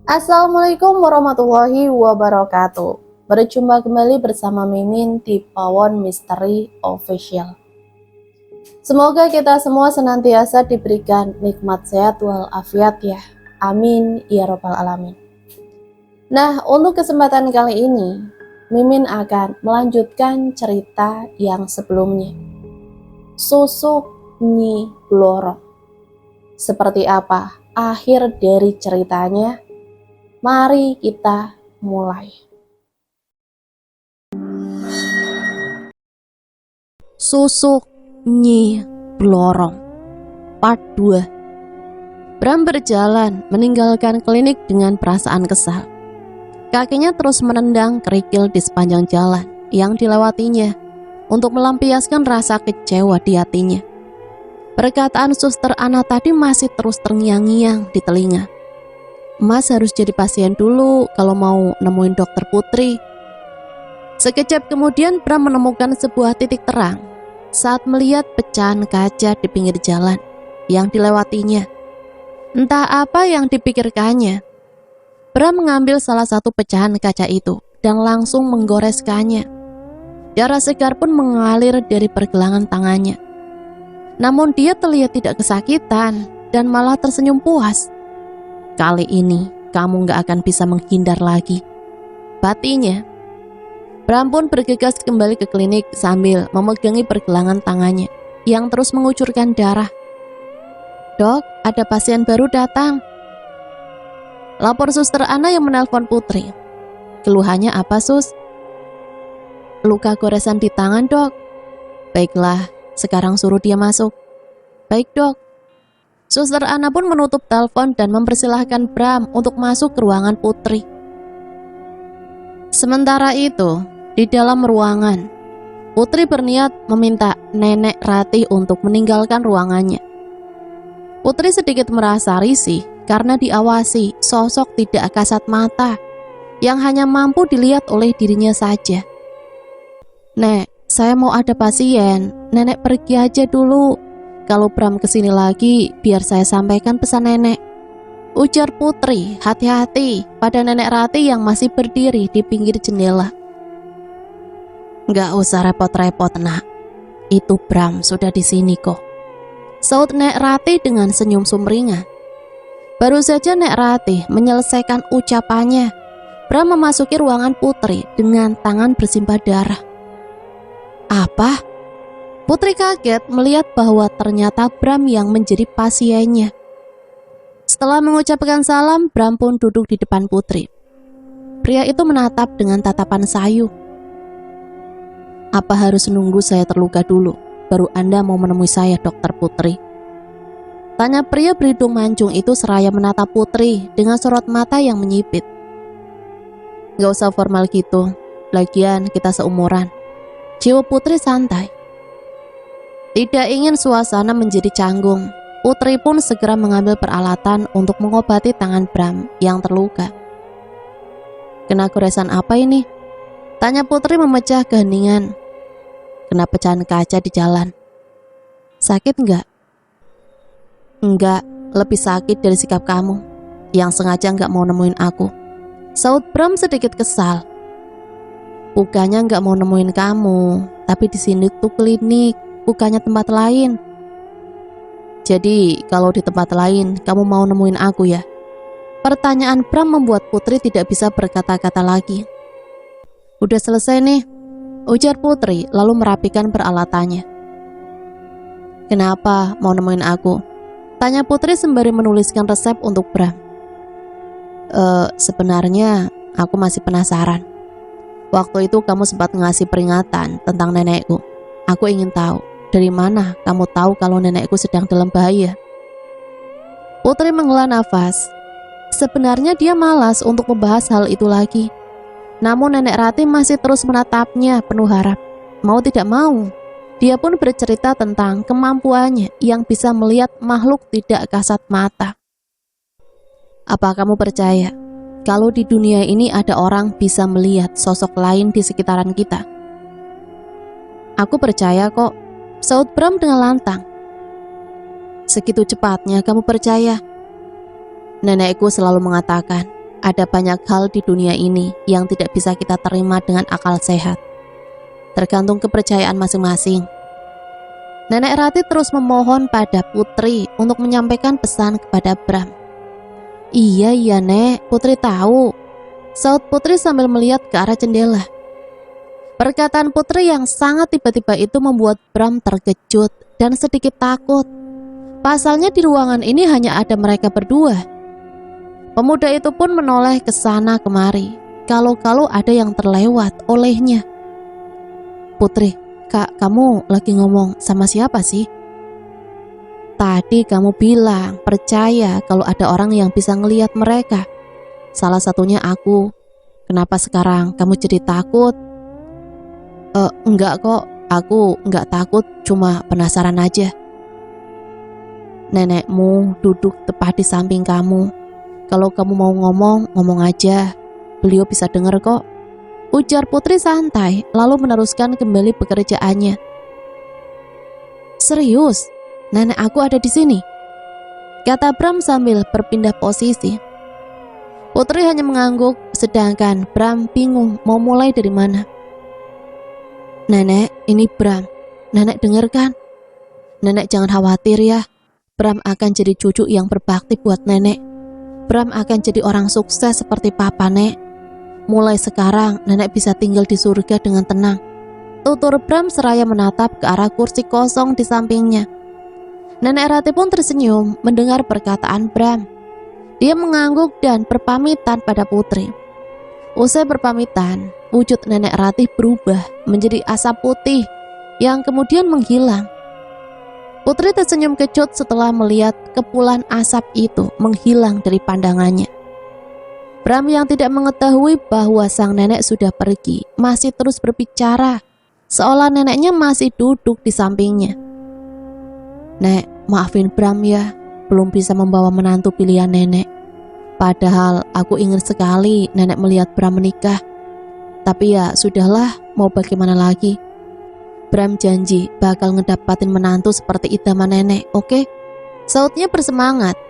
Assalamualaikum warahmatullahi wabarakatuh. Berjumpa kembali bersama Mimin di Pawon Misteri Official. Semoga kita semua senantiasa diberikan nikmat sehat walafiat ya. Amin ya robbal alamin. Nah, untuk kesempatan kali ini, Mimin akan melanjutkan cerita yang sebelumnya. Susuk Nyi Blorong. Seperti apa akhir dari ceritanya? Mari kita mulai. Susuk Nyi Blorong Part 2. Bram berjalan meninggalkan klinik dengan perasaan kesal. Kakinya terus menendang kerikil di sepanjang jalan yang dilewatinya untuk melampiaskan rasa kecewa di hatinya. Perkataan suster Ana tadi masih terus terngiang-ngiang di telinga. Mas harus jadi pasien dulu kalau mau nemuin dokter Putri. Sekejap kemudian Bram menemukan sebuah titik terang saat melihat pecahan kaca di pinggir jalan yang dilewatinya. Entah apa yang dipikirkannya. Bram mengambil salah satu pecahan kaca itu dan langsung menggoreskannya. Darah segar pun mengalir dari pergelangan tangannya. Namun dia terlihat tidak kesakitan dan malah tersenyum puas. Kali ini kamu gak akan bisa menghindar lagi, batinya. Bram pun bergegas kembali ke klinik sambil memegangi pergelangan tangannya yang terus mengucurkan darah. Dok, ada pasien baru datang, lapor suster Ana yang menelpon Putri. Keluhannya apa, Sus? Luka goresan di tangan, dok. Baiklah, sekarang suruh dia masuk. Baik, dok. Suster Ana pun menutup telepon dan mempersilahkan Bram untuk masuk ke ruangan Putri. Sementara itu, di dalam ruangan, Putri berniat meminta Nenek Ratih untuk meninggalkan ruangannya. Putri sedikit merasa risih karena diawasi sosok tidak kasat mata yang hanya mampu dilihat oleh dirinya saja. Nek, saya mau ada pasien, Nenek pergi aja dulu. Kalau Bram kesini lagi, biar saya sampaikan pesan Nenek, ujar Putri hati-hati pada Nenek Ratih yang masih berdiri di pinggir jendela. Gak usah repot-repot, nak. Itu Bram sudah di sini kok, saut Nek Ratih dengan senyum sumringah. Baru saja Nek Ratih menyelesaikan ucapannya, Bram memasuki ruangan Putri dengan tangan bersimbah darah. Apa? Putri kaget melihat bahwa ternyata Bram yang menjadi pasiennya. Setelah mengucapkan salam, Bram pun duduk di depan Putri. Pria itu menatap dengan tatapan sayu. Apa harus nunggu saya terluka dulu, baru Anda mau menemui saya, Dokter Putri? Tanya pria berhidung mancung itu seraya menatap Putri dengan sorot mata yang menyipit. Gak usah formal gitu, lagian kita seumuran, jawab Putri santai. Tidak ingin suasana menjadi canggung, Putri pun segera mengambil peralatan untuk mengobati tangan Bram yang terluka. Kena goresan apa ini? Tanya Putri memecah keheningan. Kena pecahan kaca di jalan. Sakit enggak? Enggak, lebih sakit dari sikap kamu yang sengaja enggak mau nemuin aku, saut Bram sedikit kesal. Bukannya enggak mau nemuin kamu, tapi di sini tuh klinik, bukannya tempat lain. Jadi kalau di tempat lain kamu mau nemuin aku ya? Pertanyaan Bram membuat Putri tidak bisa berkata-kata lagi. Udah selesai nih, ujar Putri lalu merapikan peralatannya. Kenapa mau nemuin aku? Tanya Putri sembari menuliskan resep untuk Bram. Sebenarnya aku masih penasaran. Waktu itu kamu sempat ngasih peringatan tentang nenekku. Aku ingin tahu, dari mana kamu tahu kalau nenekku sedang dalam bahaya? Putri menghela nafas. Sebenarnya dia malas untuk membahas hal itu lagi. Namun Nenek Ratih masih terus menatapnya penuh harap. Mau tidak mau, dia pun bercerita tentang kemampuannya yang bisa melihat makhluk tidak kasat mata. Apa kamu percaya kalau di dunia ini ada orang bisa melihat sosok lain di sekitaran kita? Aku percaya kok, saut Bram dengan lantang. Segitu cepatnya kamu percaya? Nenekku selalu mengatakan, ada banyak hal di dunia ini yang tidak bisa kita terima dengan akal sehat. Tergantung kepercayaan masing-masing. Nenek Rati terus memohon pada Putri untuk menyampaikan pesan kepada Bram. Iya Nek, Putri tahu, saut Putri sambil melihat ke arah jendela. Perkataan Putri yang sangat tiba-tiba itu membuat Bram terkejut dan sedikit takut. Pasalnya di ruangan ini hanya ada mereka berdua. Pemuda itu pun menoleh ke sana kemari, kalau-kalau ada yang terlewat olehnya. Putri, Kak, kamu lagi ngomong sama siapa sih? Tadi kamu bilang percaya kalau ada orang yang bisa ngelihat mereka. Salah satunya aku. Kenapa sekarang kamu jadi takut? Enggak kok, aku enggak takut, cuma penasaran aja. Nenekmu duduk tepat di samping kamu. Kalau kamu mau ngomong, ngomong aja. Beliau bisa dengar kok. Ujar Putri santai, lalu meneruskan kembali pekerjaannya. Serius? Nenek aku ada di sini? Kata Bram sambil berpindah posisi. Putri hanya mengangguk, sedangkan Bram bingung mau mulai dari mana. Nenek, ini Bram. Nenek dengarkan. Nenek jangan khawatir ya. Bram akan jadi cucu yang berbakti buat nenek. Bram akan jadi orang sukses seperti papa, Nek. Mulai sekarang, nenek bisa tinggal di surga dengan tenang. Tutur Bram seraya menatap ke arah kursi kosong di sampingnya. Nenek Rati pun tersenyum mendengar perkataan Bram. Dia mengangguk dan berpamitan pada Putri. Usai berpamitan, wujud Nenek Rati berubah menjadi asap putih yang kemudian menghilang. Putri tersenyum kecut setelah melihat kepulan asap itu menghilang dari pandangannya. Bram yang tidak mengetahui bahwa sang nenek sudah pergi masih terus berbicara, seolah neneknya masih duduk di sampingnya. Nek, maafin Bram ya, belum bisa membawa menantu pilihan nenek. Padahal aku ingin sekali nenek melihat Bram menikah. Tapi ya sudahlah, mau bagaimana lagi. Bram janji bakal ngedapatin menantu seperti idaman nenek, oke? Sautnya bersemangat.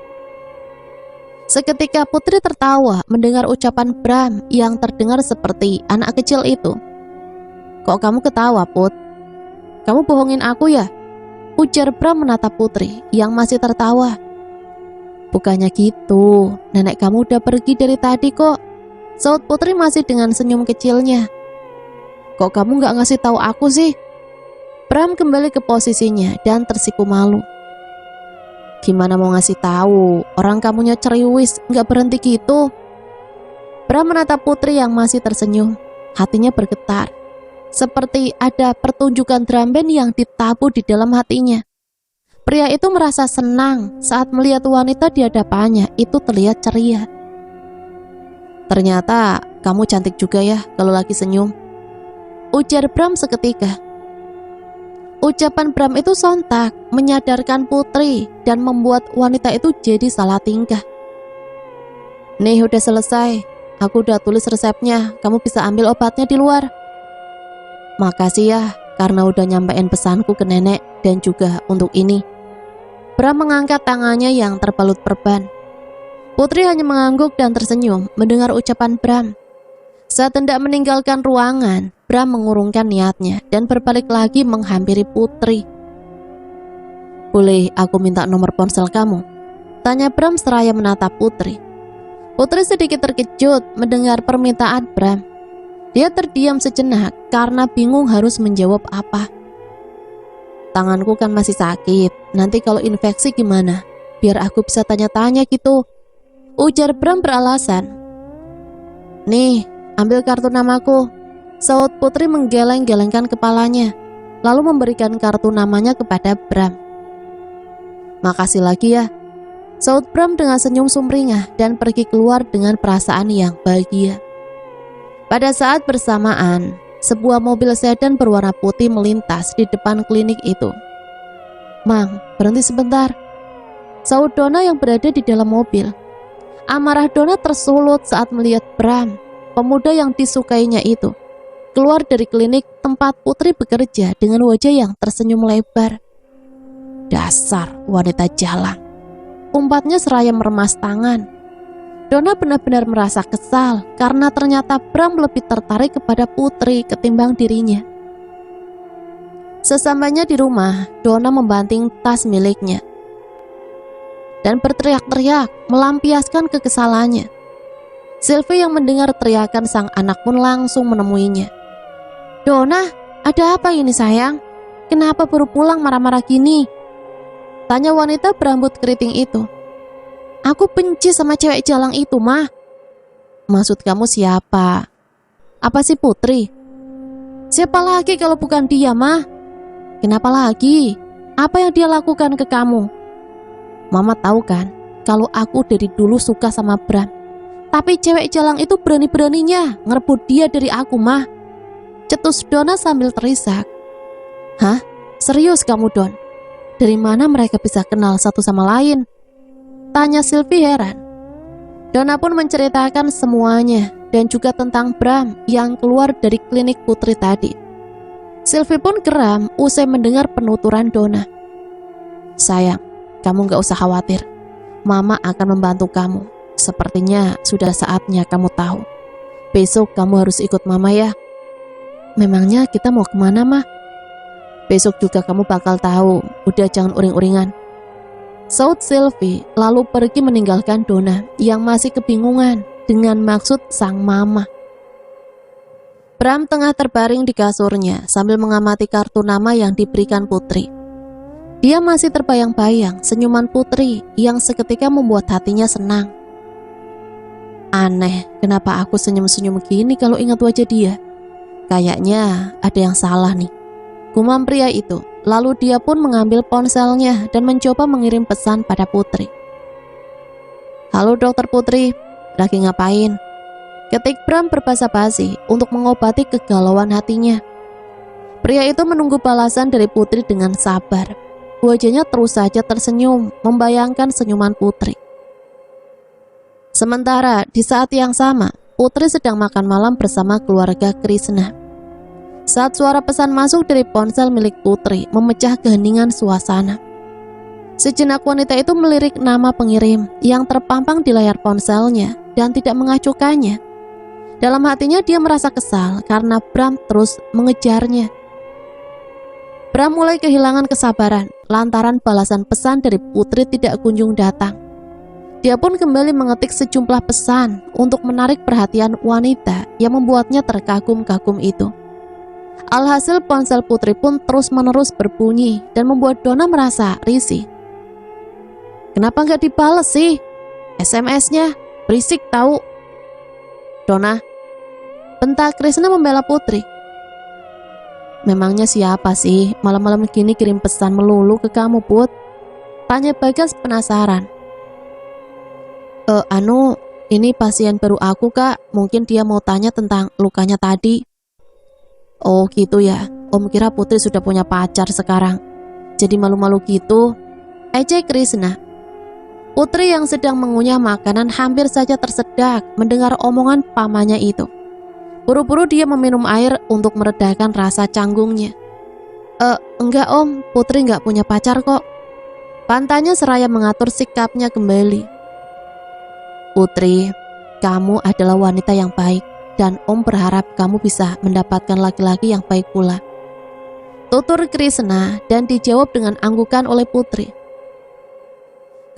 Seketika Putri tertawa mendengar ucapan Bram yang terdengar seperti anak kecil itu. Kok kamu ketawa, Put? Kamu bohongin aku ya? Ujar Bram menatap Putri yang masih tertawa. Bukannya gitu, nenek kamu udah pergi dari tadi kok. Saut Putri masih dengan senyum kecilnya. Kok kamu gak ngasih tahu aku sih? Bram kembali ke posisinya dan tersipu malu. Gimana mau ngasih tahu? Orang kamunya ceriwis, gak berhenti gitu. Bram menatap Putri yang masih tersenyum. Hatinya bergetar. Seperti ada pertunjukan drum band yang ditabuh di dalam hatinya. Pria itu merasa senang saat melihat wanita di hadapannya itu terlihat ceria. Ternyata kamu cantik juga ya kalau lagi senyum. Ujar Bram seketika. Ucapan Bram itu sontak menyadarkan Putri dan membuat wanita itu jadi salah tingkah. Nih udah selesai, aku udah tulis resepnya, kamu bisa ambil obatnya di luar. Makasih ya, karena udah nyampein pesanku ke nenek dan juga untuk ini. Bram mengangkat tangannya yang terbalut perban. Putri hanya mengangguk dan tersenyum mendengar ucapan Bram. Saat hendak meninggalkan ruangan, Bram mengurungkan niatnya dan berbalik lagi menghampiri Putri. Boleh aku minta nomor ponsel kamu? Tanya Bram seraya menatap Putri. Putri sedikit terkejut mendengar permintaan Bram. Dia terdiam sejenak karena bingung harus menjawab apa. Tanganku kan masih sakit, nanti kalau infeksi gimana? Biar aku bisa tanya-tanya gitu. Ujar Bram beralasan. Nih, ambil kartu namaku. Saut Putri menggeleng-gelengkan kepalanya, lalu memberikan kartu namanya kepada Bram. Makasih lagi ya. Saut Bram dengan senyum sumringah dan pergi keluar dengan perasaan yang bahagia. Pada saat bersamaan, sebuah mobil sedan berwarna putih melintas di depan klinik itu. Mang, berhenti sebentar. Saut Donna yang berada di dalam mobil. Amarah Donna tersulut saat melihat Bram, pemuda yang disukainya itu, keluar dari klinik tempat Putri bekerja dengan wajah yang tersenyum lebar. Dasar wanita jalang, umpatnya seraya meremas tangan. Donna benar-benar merasa kesal karena ternyata Bram lebih tertarik kepada Putri ketimbang dirinya. Sesampainya di rumah, Donna membanting tas miliknya dan berteriak-teriak melampiaskan kekesalannya. Sylvie yang mendengar teriakan sang anak pun langsung menemuinya. "Donna, ada apa ini sayang? Kenapa baru pulang marah-marah gini?" tanya wanita berambut keriting itu. "Aku benci sama cewek jalang itu, mah." "Maksud kamu siapa? Apa si Putri?" "Siapa lagi kalau bukan dia, mah? Kenapa lagi? Apa yang dia lakukan ke kamu?" "Mama tahu kan kalau aku dari dulu suka sama Bram. Tapi cewek jalang itu berani-beraninya ngerebut dia dari aku, mah," cetus Donna sambil terisak. "Hah? Serius kamu, Don? Dari mana mereka bisa kenal satu sama lain?" tanya Sylvie heran. Donna pun menceritakan semuanya dan juga tentang Bram yang keluar dari klinik Putri tadi. Sylvie pun geram usai mendengar penuturan Donna. "Sayang, kamu gak usah khawatir. Mama akan membantu kamu. Sepertinya sudah saatnya kamu tahu. Besok kamu harus ikut Mama ya." "Memangnya kita mau kemana, Mah?" "Besok juga kamu bakal tahu. Udah jangan uring-uringan," saut Sylvie lalu pergi meninggalkan Donna yang masih kebingungan dengan maksud sang mama. Bram tengah terbaring di kasurnya sambil mengamati kartu nama yang diberikan Putri. Dia masih terbayang-bayang senyuman Putri yang seketika membuat hatinya senang. Aneh, kenapa aku senyum-senyum gini kalau ingat wajah dia? Kayaknya ada yang salah nih, gumam pria itu. Lalu dia pun mengambil ponselnya dan mencoba mengirim pesan pada Putri. "Halo Dokter Putri, lagi ngapain?" ketik Bram berbasa-basi untuk mengobati kegalauan hatinya. Pria itu menunggu balasan dari Putri dengan sabar. Wajahnya terus saja tersenyum, membayangkan senyuman Putri. Sementara di saat yang sama, Putri sedang makan malam bersama keluarga Krishna. Saat suara pesan masuk dari ponsel milik Putri memecah keheningan suasana. Sejenak wanita itu melirik nama pengirim yang terpampang di layar ponselnya dan tidak mengacukannya. Dalam hatinya dia merasa kesal karena Bram terus mengejarnya. Bram mulai kehilangan kesabaran lantaran balasan pesan dari Putri tidak kunjung datang. Dia pun kembali mengetik sejumlah pesan untuk menarik perhatian wanita yang membuatnya terkagum-kagum itu. Alhasil ponsel Putri pun terus-menerus berbunyi dan membuat Donna merasa risih. "Kenapa nggak dibales sih? SMS-nya berisik tahu." "Donna," bentak Krishna membela Putri. "Memangnya siapa sih malam-malam gini kirim pesan melulu ke kamu, Put?" tanya Bagas penasaran. Ini pasien baru aku, Kak. Mungkin dia mau tanya tentang lukanya tadi." "Oh gitu ya, Om kira Putri sudah punya pacar sekarang. Jadi malu-malu gitu," ejek Krishna. Putri yang sedang mengunyah makanan hampir saja tersedak mendengar omongan pamannya itu. Buru-buru dia meminum air untuk meredakan rasa canggungnya. Enggak Om, Putri nggak punya pacar kok," pantanya seraya mengatur sikapnya kembali. "Putri, kamu adalah wanita yang baik. Dan Om berharap kamu bisa mendapatkan laki-laki yang baik pula," tutur Krishna dan dijawab dengan anggukan oleh Putri.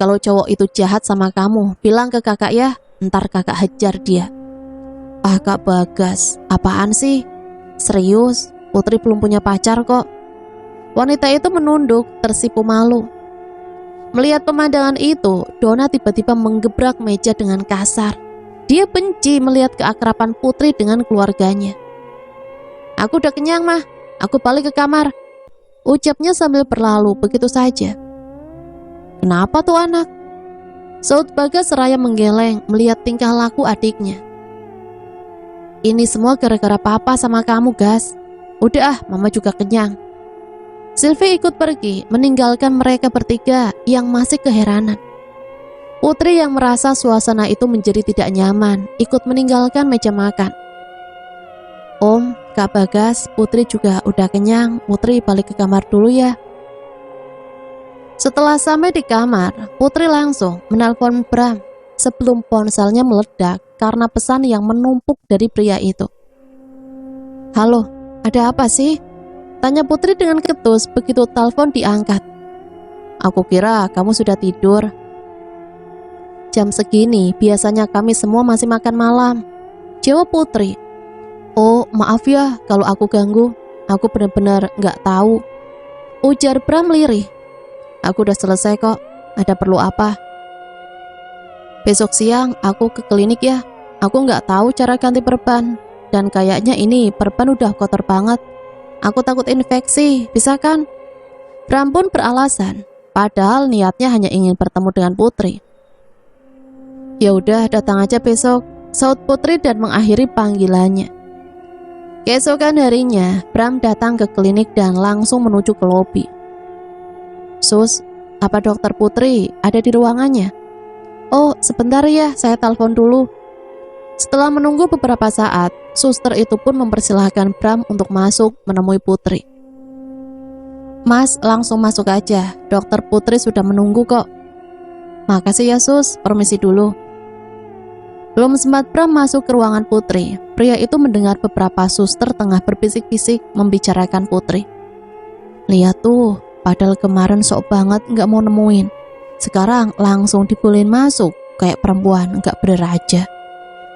"Kalau cowok itu jahat sama kamu, bilang ke kakak ya, ntar kakak hajar dia." "Ah Kak Bagas, apaan sih? Serius, Putri belum punya pacar kok." Wanita itu menunduk, tersipu malu. Melihat pemandangan itu, Donna tiba-tiba menggebrak meja dengan kasar. Dia benci melihat keakraban Putri dengan keluarganya. "Aku udah kenyang, Mah. Aku balik ke kamar," ucapnya sambil berlalu begitu saja. "Kenapa tuh anak?" saut Bagas seraya menggeleng melihat tingkah laku adiknya. "Ini semua gara-gara papa sama kamu, Gas. Udah Mama juga kenyang." Sylvie ikut pergi, meninggalkan mereka bertiga yang masih keheranan. Putri yang merasa suasana itu menjadi tidak nyaman, ikut meninggalkan meja makan. "Om, Kak Bagas, Putri juga udah kenyang. Putri balik ke kamar dulu ya." Setelah sampai di kamar, Putri langsung menelpon Bram. sebelum ponselnya meledak karena pesan yang menumpuk dari pria itu. "Halo, ada apa sih?" tanya Putri dengan ketus begitu telepon diangkat. "Aku kira kamu sudah tidur." "Jam segini biasanya kami semua masih makan malam," jawab Putri. "Oh, maaf ya kalau aku ganggu. Aku benar-benar nggak tahu," ujar Bram lirih. "Aku udah selesai kok. Ada perlu apa?" "Besok siang aku ke klinik ya. Aku nggak tahu cara ganti perban. Dan kayaknya ini perban udah kotor banget. Aku takut infeksi, bisa kan?" Bram pun beralasan, padahal niatnya hanya ingin bertemu dengan Putri. "Ya udah, datang aja besok," saut Putri dan mengakhiri panggilannya. Keesokan harinya, Bram datang ke klinik dan langsung menuju ke lobi. "Sus, apa dokter Putri ada di ruangannya?" "Oh, sebentar ya, saya telepon dulu." Setelah menunggu beberapa saat, suster itu pun mempersilahkan Bram untuk masuk menemui Putri. "Mas, langsung masuk aja, dokter Putri sudah menunggu kok." "Makasih ya sus, permisi dulu." Belum sempat Bram masuk ke ruangan Putri, pria itu mendengar beberapa suster tengah berbisik-bisik membicarakan Putri. "Lihat tuh, padahal kemarin sok banget nggak mau nemuin. Sekarang langsung dibolehin masuk, kayak perempuan nggak beraja,"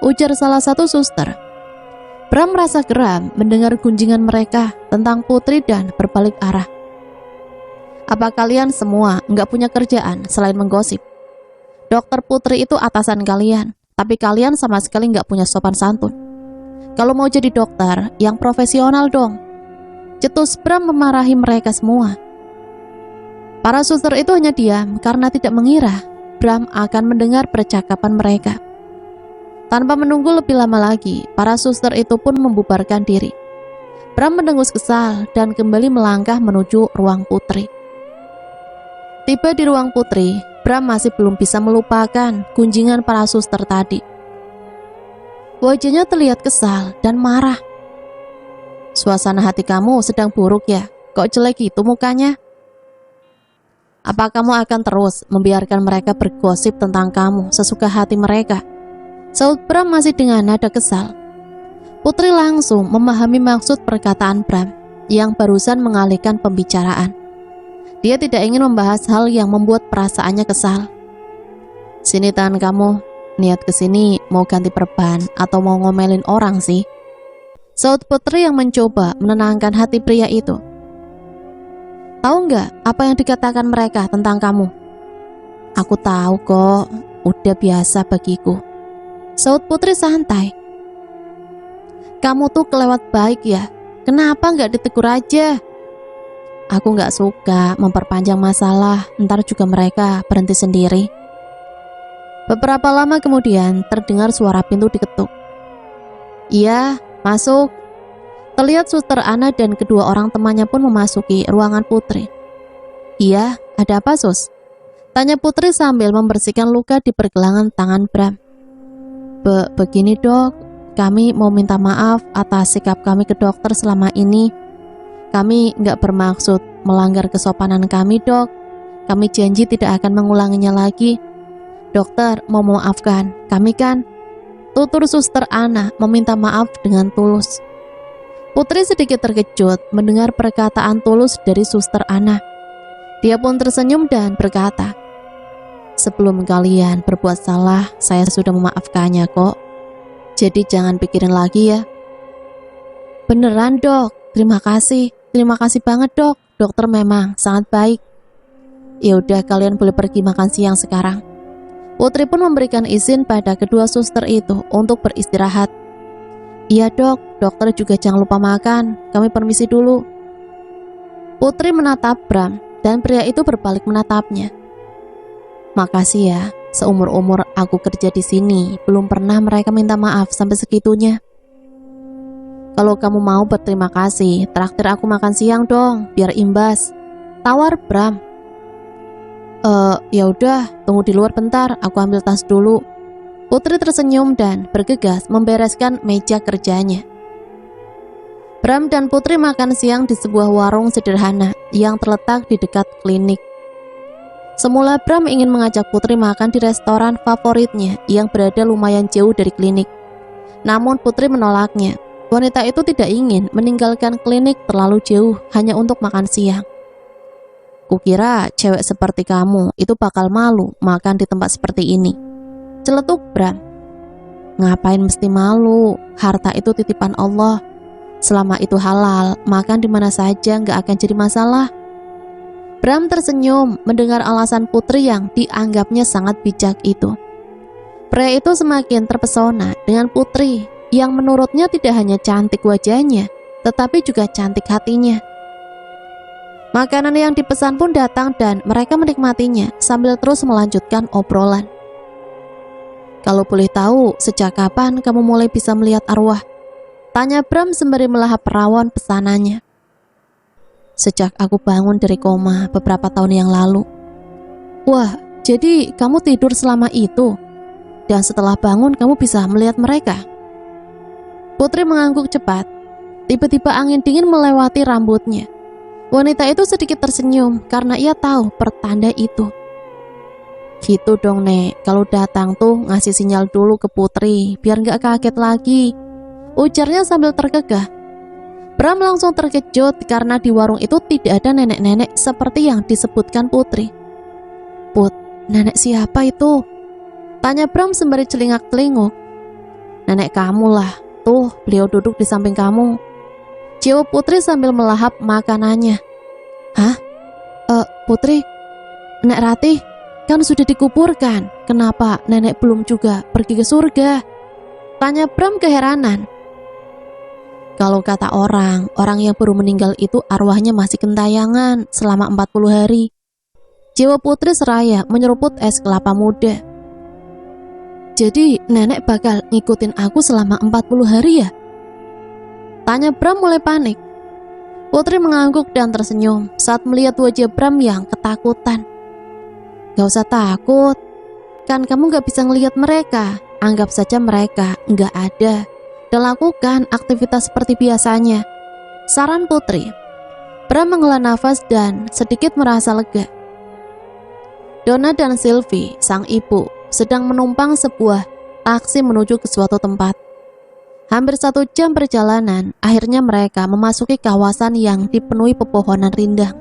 ujar salah satu suster. Bram merasa geram mendengar gunjingan mereka tentang Putri dan berbalik arah. "Apa kalian semua nggak punya kerjaan selain menggosip? Dokter Putri itu atasan kalian, tapi kalian sama sekali nggak punya sopan santun. Kalau mau jadi dokter, yang profesional dong," cetus Bram memarahi mereka semua. Para suster itu hanya diam karena tidak mengira Bram akan mendengar percakapan mereka. Tanpa menunggu lebih lama lagi, para suster itu pun membubarkan diri. Bram mendengus kesal dan kembali melangkah menuju ruang Putri. Tiba di ruang Putri, Bram masih belum bisa melupakan gunjingan para suster tadi. Wajahnya terlihat kesal dan marah. "Suasana hati kamu sedang buruk ya? Kok jelek itu mukanya? Apa kamu akan terus membiarkan mereka bergosip tentang kamu sesuka hati mereka?" saut Bram masih dengan nada kesal. Putri langsung memahami maksud perkataan Bram yang barusan mengalihkan pembicaraan. Dia tidak ingin membahas hal yang membuat perasaannya kesal. "Sini tangan kamu, niat kesini mau ganti perban atau mau ngomelin orang sih?" saut Putri yang mencoba menenangkan hati pria itu. "Tahu nggak apa yang dikatakan mereka tentang kamu?" "Aku tahu kok, udah biasa bagiku," saut Putri santai. "Kamu tuh kelewat baik ya, kenapa nggak ditegur aja?" "Aku nggak suka memperpanjang masalah, ntar juga mereka berhenti sendiri." Beberapa lama kemudian terdengar suara pintu diketuk. "Iya, masuk." Terlihat suster Ana dan kedua orang temannya pun memasuki ruangan Putri. "Iya, ada apa sus?" tanya Putri sambil membersihkan luka di pergelangan tangan Bram. Begini dok, kami mau minta maaf atas sikap kami ke dokter selama ini. Kami nggak bermaksud melanggar kesopanan kami dok. Kami janji tidak akan mengulanginya lagi. Dokter mau memaafkan kami kan?" tutur suster Ana meminta maaf dengan tulus. Putri sedikit terkejut mendengar perkataan tulus dari suster Ana. Dia pun tersenyum dan berkata, "Sebelum kalian berbuat salah, saya sudah memaafkannya kok. Jadi jangan pikirin lagi ya." "Beneran dok, terima kasih banget dok. Dokter memang sangat baik." "Ya udah kalian boleh pergi makan siang sekarang." Putri pun memberikan izin pada kedua suster itu untuk beristirahat. "Iya dok, dokter juga jangan lupa makan. Kami permisi dulu." Putri menatap Bram dan pria itu berbalik menatapnya. "Makasih ya, seumur-umur aku kerja di sini belum pernah mereka minta maaf sampai segitunya." "Kalau kamu mau berterima kasih, traktir aku makan siang dong, biar imbas," tawar Bram. Ya udah, tunggu di luar bentar, aku ambil tas dulu." Putri tersenyum dan bergegas membereskan meja kerjanya. Bram dan Putri makan siang di sebuah warung sederhana yang terletak di dekat klinik. Semula Bram ingin mengajak Putri makan di restoran favoritnya yang berada lumayan jauh dari klinik. Namun Putri menolaknya. Wanita itu tidak ingin meninggalkan klinik terlalu jauh hanya untuk makan siang. Kukira cewek seperti kamu itu bakal malu makan di tempat seperti ini. Celetuk Bram. Ngapain mesti malu? Harta itu titipan Allah. Selama itu halal, makan di mana saja nggak akan jadi masalah. Bram tersenyum mendengar alasan Putri yang dianggapnya sangat bijak itu. Pria itu semakin terpesona dengan Putri yang menurutnya tidak hanya cantik wajahnya, tetapi juga cantik hatinya. Makanan yang dipesan pun datang dan mereka menikmatinya sambil terus melanjutkan obrolan. Kalau boleh tahu, sejak kapan kamu mulai bisa melihat arwah? Tanya Bram sembari melahap rawon pesanannya. Sejak aku bangun dari koma beberapa tahun yang lalu. Wah, jadi kamu tidur selama itu? Dan setelah bangun kamu bisa melihat mereka? Putri mengangguk cepat. Tiba-tiba angin dingin melewati rambutnya. Wanita itu sedikit tersenyum karena ia tahu pertanda itu. Gitu dong Nek, kalau datang tuh ngasih sinyal dulu ke Putri biar gak kaget lagi, ujarnya sambil tergegah. Bram langsung terkejut karena di warung itu tidak ada nenek-nenek seperti yang disebutkan Putri. Put, nenek siapa itu? Tanya Bram sembari celingak-celinguk. Nenek kamu lah, tuh beliau duduk di samping kamu. Jawab Putri sambil melahap makanannya. Hah? Putri? Nek Ratih kan sudah dikuburkan, kenapa nenek belum juga pergi ke surga? Tanya Bram keheranan. Kalau kata orang yang baru meninggal itu arwahnya masih gentayangan selama 40 hari. Jawab Putri seraya menyeruput es kelapa muda. Jadi nenek bakal ngikutin aku selama 40 hari ya? Tanya Bram mulai panik. Putri mengangguk dan tersenyum saat melihat wajah Bram yang ketakutan. Gak usah takut, kan kamu gak bisa ngelihat mereka. Anggap saja mereka gak ada dan lakukan aktivitas seperti biasanya, saran Putri. Bram menghela nafas dan sedikit merasa lega. Donna dan Sylvie, sang ibu, sedang menumpang sebuah taksi menuju ke suatu tempat. Hampir 1 jam perjalanan, akhirnya mereka memasuki kawasan yang dipenuhi pepohonan rindang.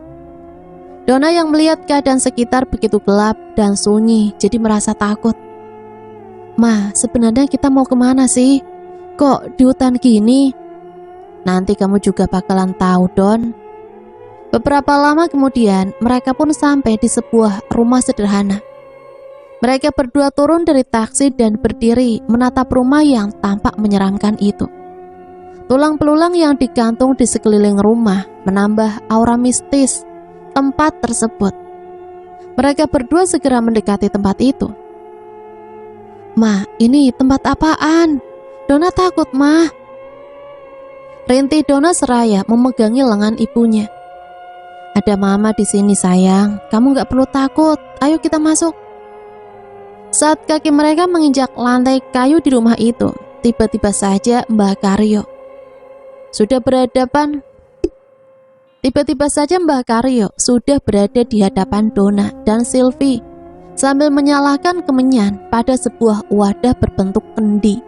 Donna yang melihat keadaan sekitar begitu gelap dan sunyi jadi merasa takut. Ma, sebenarnya kita mau kemana sih? Kok di hutan gini? Nanti kamu juga bakalan tahu, Don. Beberapa lama kemudian, mereka pun sampai di sebuah rumah sederhana. Mereka berdua turun dari taksi dan berdiri menatap rumah yang tampak menyeramkan itu. Tulang belulang yang digantung di sekeliling rumah menambah aura mistis tempat tersebut. Mereka berdua segera mendekati tempat itu. Ma, ini tempat apaan? Donna takut, Ma. Rintih Donna seraya memegangi lengan ibunya. Ada Mama di sini sayang, kamu gak perlu takut, ayo kita masuk. Saat kaki mereka menginjak lantai kayu di rumah itu, tiba-tiba saja Mbah Karyo sudah berada di hadapan Donna dan Sylvie sambil menyalakan kemenyan pada sebuah wadah berbentuk kendi.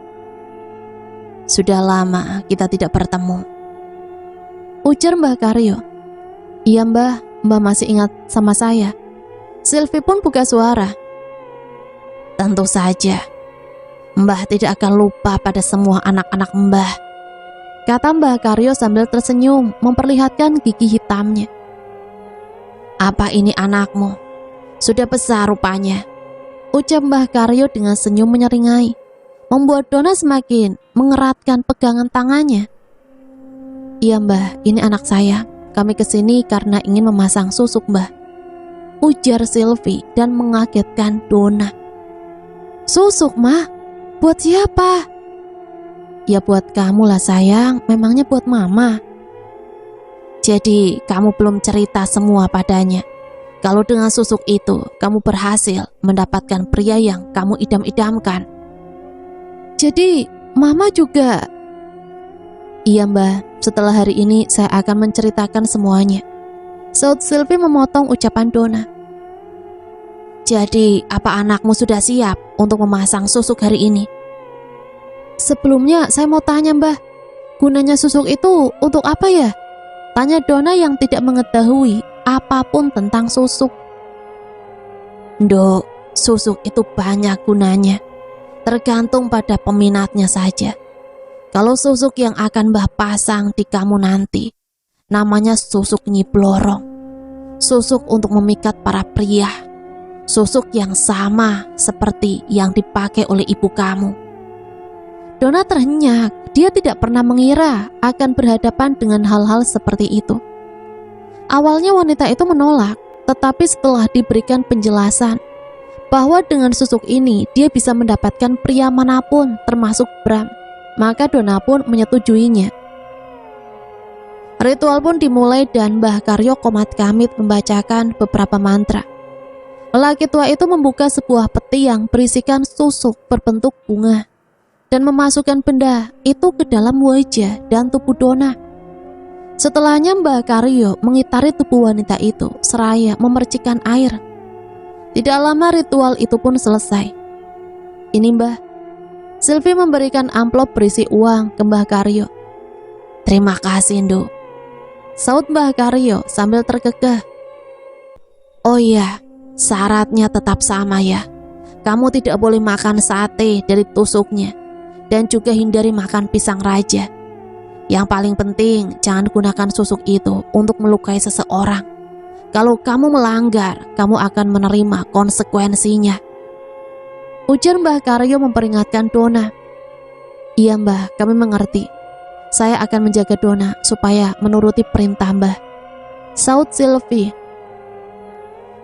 Sudah lama kita tidak bertemu, ujar Mbah Karyo. Iya Mbah masih ingat sama saya. Sylvie pun buka suara. Tentu saja, Mbah tidak akan lupa pada semua anak-anak Mbah, kata Mbah Karyo sambil tersenyum memperlihatkan gigi hitamnya. Apa ini anakmu? Sudah besar rupanya, ucap Mbah Karyo dengan senyum menyeringai, membuat Donna semakin mengeratkan pegangan tangannya. Iya Mbah, ini anak saya. Kami kesini karena ingin memasang susuk Mbah, ujar Sylvie dan mengagetkan Donna. Susuk Mah? Buat siapa? Ya buat kamu lah sayang, memangnya buat Mama. Jadi kamu belum cerita semua padanya. Kalau dengan susuk itu kamu berhasil mendapatkan pria yang kamu idam-idamkan. Jadi Mama juga? Iya Mbah, setelah hari ini saya akan menceritakan semuanya, saud Sylvie memotong ucapan Donna. Jadi, apa anakmu sudah siap untuk memasang susuk hari ini? Sebelumnya, saya mau tanya Mbah, gunanya susuk itu untuk apa ya? Tanya Dona yang tidak mengetahui apapun tentang susuk. Nduk, susuk itu banyak gunanya, tergantung pada peminatnya saja. Kalau susuk yang akan Mbah pasang di kamu nanti, namanya susuk Nyi Blorong. Susuk untuk memikat para pria. Susuk yang sama seperti yang dipakai oleh ibu kamu. Dona terhenyak, dia tidak pernah mengira akan berhadapan dengan hal-hal seperti itu. Awalnya wanita itu menolak, tetapi setelah diberikan penjelasan bahwa dengan susuk ini dia bisa mendapatkan pria manapun termasuk Bram, maka Dona pun menyetujuinya. Ritual pun dimulai dan Mbah Karyo komat kamit membacakan beberapa mantra. Lelaki tua itu membuka sebuah peti yang berisikan susuk berbentuk bunga dan memasukkan benda itu ke dalam wajah dan tubuh Dona. Setelahnya Mbah Karyo mengitari tubuh wanita itu seraya memercikkan air. Tidak lama ritual itu pun selesai. Ini Mbah. Sylvie memberikan amplop berisi uang ke Mbah Karyo. Terima kasih Nduk, saut Mbah Karyo sambil terkekeh. Oh iya, syaratnya tetap sama ya. Kamu tidak boleh makan sate dari tusuknya dan juga hindari makan pisang raja. Yang paling penting, jangan gunakan susuk itu untuk melukai seseorang. Kalau kamu melanggar, kamu akan menerima konsekuensinya. Ujar Mbah Karyo memperingatkan Dona. Iya Mbah, kami mengerti. Saya akan menjaga Dona supaya menuruti perintah Mbah, saut Sylvie.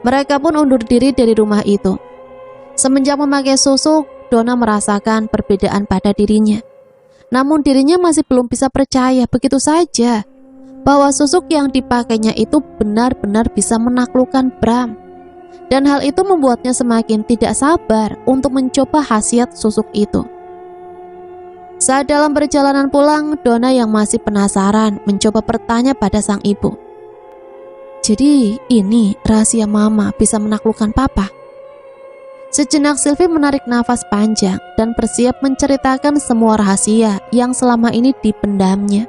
Mereka pun undur diri dari rumah itu. Semenjak memakai susuk, Dona merasakan perbedaan pada dirinya. Namun dirinya masih belum bisa percaya begitu saja bahwa susuk yang dipakainya itu benar-benar bisa menaklukkan Bram. Dan hal itu membuatnya semakin tidak sabar untuk mencoba khasiat susuk itu. Saat dalam perjalanan pulang, Dona yang masih penasaran mencoba bertanya pada sang ibu. Jadi ini rahasia mama bisa menaklukkan papa? Sejenak Sylvie menarik nafas panjang dan bersiap menceritakan semua rahasia yang selama ini dipendamnya.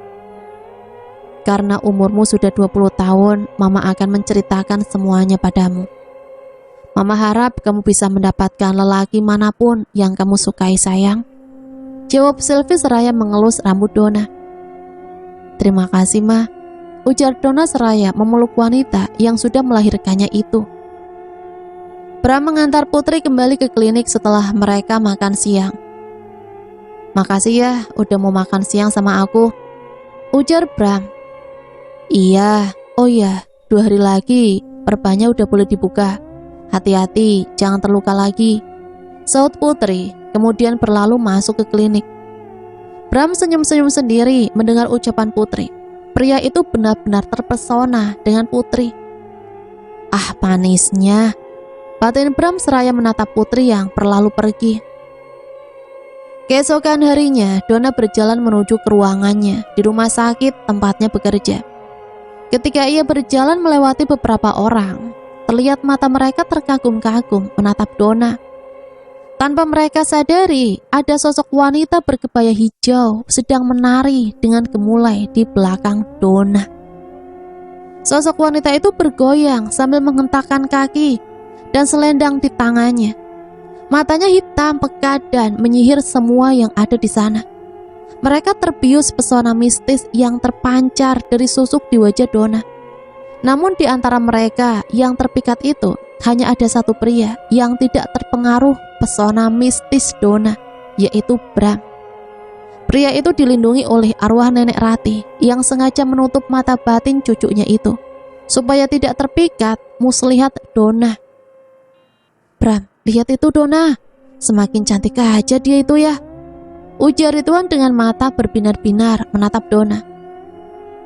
Karena umurmu sudah 20 tahun, mama akan menceritakan semuanya padamu. Mama harap kamu bisa mendapatkan lelaki manapun yang kamu sukai sayang, jawab Sylvie seraya mengelus rambut Dona. Terima kasih Ma, ujar Dona seraya memeluk wanita yang sudah melahirkannya itu. Bram mengantar Putri kembali ke klinik setelah mereka makan siang. Makasih ya udah mau makan siang sama aku, ujar Bram. Iya, oh ya, 2 hari lagi perbannya udah boleh dibuka. Hati-hati, jangan terluka lagi, saut Putri, kemudian berlalu masuk ke klinik. Bram senyum-senyum sendiri mendengar ucapan Putri. Pria itu benar-benar terpesona dengan Putri. Ah, manisnya, batin Bram seraya menatap Putri yang berlalu pergi. Keesokan harinya, Dona berjalan menuju ke ruangannya di rumah sakit tempatnya bekerja. Ketika ia berjalan melewati beberapa orang, terlihat mata mereka terkagum-kagum menatap Dona. Tanpa mereka sadari, ada sosok wanita berkebaya hijau sedang menari dengan gemulai di belakang Dona. Sosok wanita itu bergoyang sambil menghentakkan kaki dan selendang di tangannya. Matanya hitam pekat dan menyihir semua yang ada di sana. Mereka terbius pesona mistis yang terpancar dari susuk di wajah Dona. Namun di antara mereka yang terpikat itu, hanya ada satu pria yang tidak terpengaruh pesona mistis Dona, yaitu Bram. Pria itu dilindungi oleh arwah nenek Rati yang sengaja menutup mata batin cucunya itu, supaya tidak terpikat muslihat Dona. Bram, lihat itu Dona, semakin cantik aja dia itu ya, ujar Ridwan dengan mata berbinar-binar menatap Dona.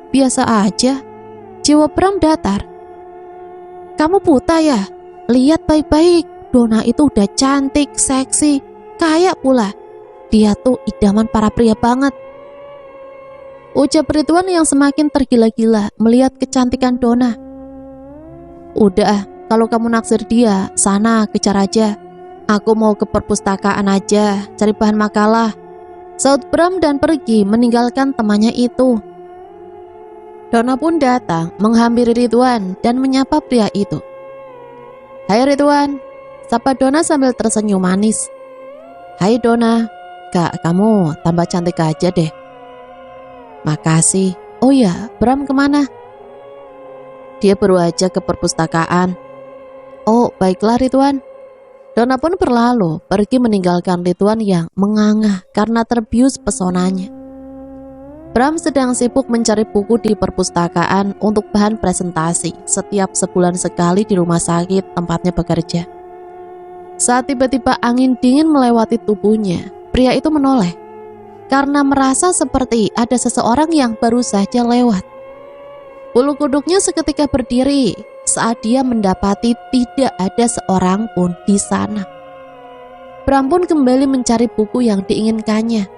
Biasa aja, jawab Bram datar. Kamu buta ya? Lihat baik-baik, Dona itu udah cantik, seksi, kaya pula. Dia tuh idaman para pria banget, ucap Ridwan yang semakin tergila-gila melihat kecantikan Dona. Udah, Kalau kamu naksir dia, sana kejar aja. Aku mau ke perpustakaan aja, cari bahan makalah, saut Bram dan pergi meninggalkan temannya itu. Donna pun datang menghampiri Ridwan dan menyapa pria itu. Hai Ridwan, sapa Donna sambil tersenyum manis. Hai Donna, Kak, kamu tambah cantik aja deh. Makasih. Oh ya, Bram kemana? Dia baru aja ke perpustakaan. Oh, baiklah Ridwan. Donna pun berlalu pergi meninggalkan Ridwan yang menganga karena terbius pesonanya. Bram sedang sibuk mencari buku di perpustakaan untuk bahan presentasi setiap sebulan sekali di rumah sakit tempatnya bekerja. Saat tiba-tiba angin dingin melewati tubuhnya, pria itu menoleh karena merasa seperti ada seseorang yang baru saja lewat. Bulu kuduknya seketika berdiri saat dia mendapati tidak ada seorang pun di sana. Bram pun kembali mencari buku yang diinginkannya.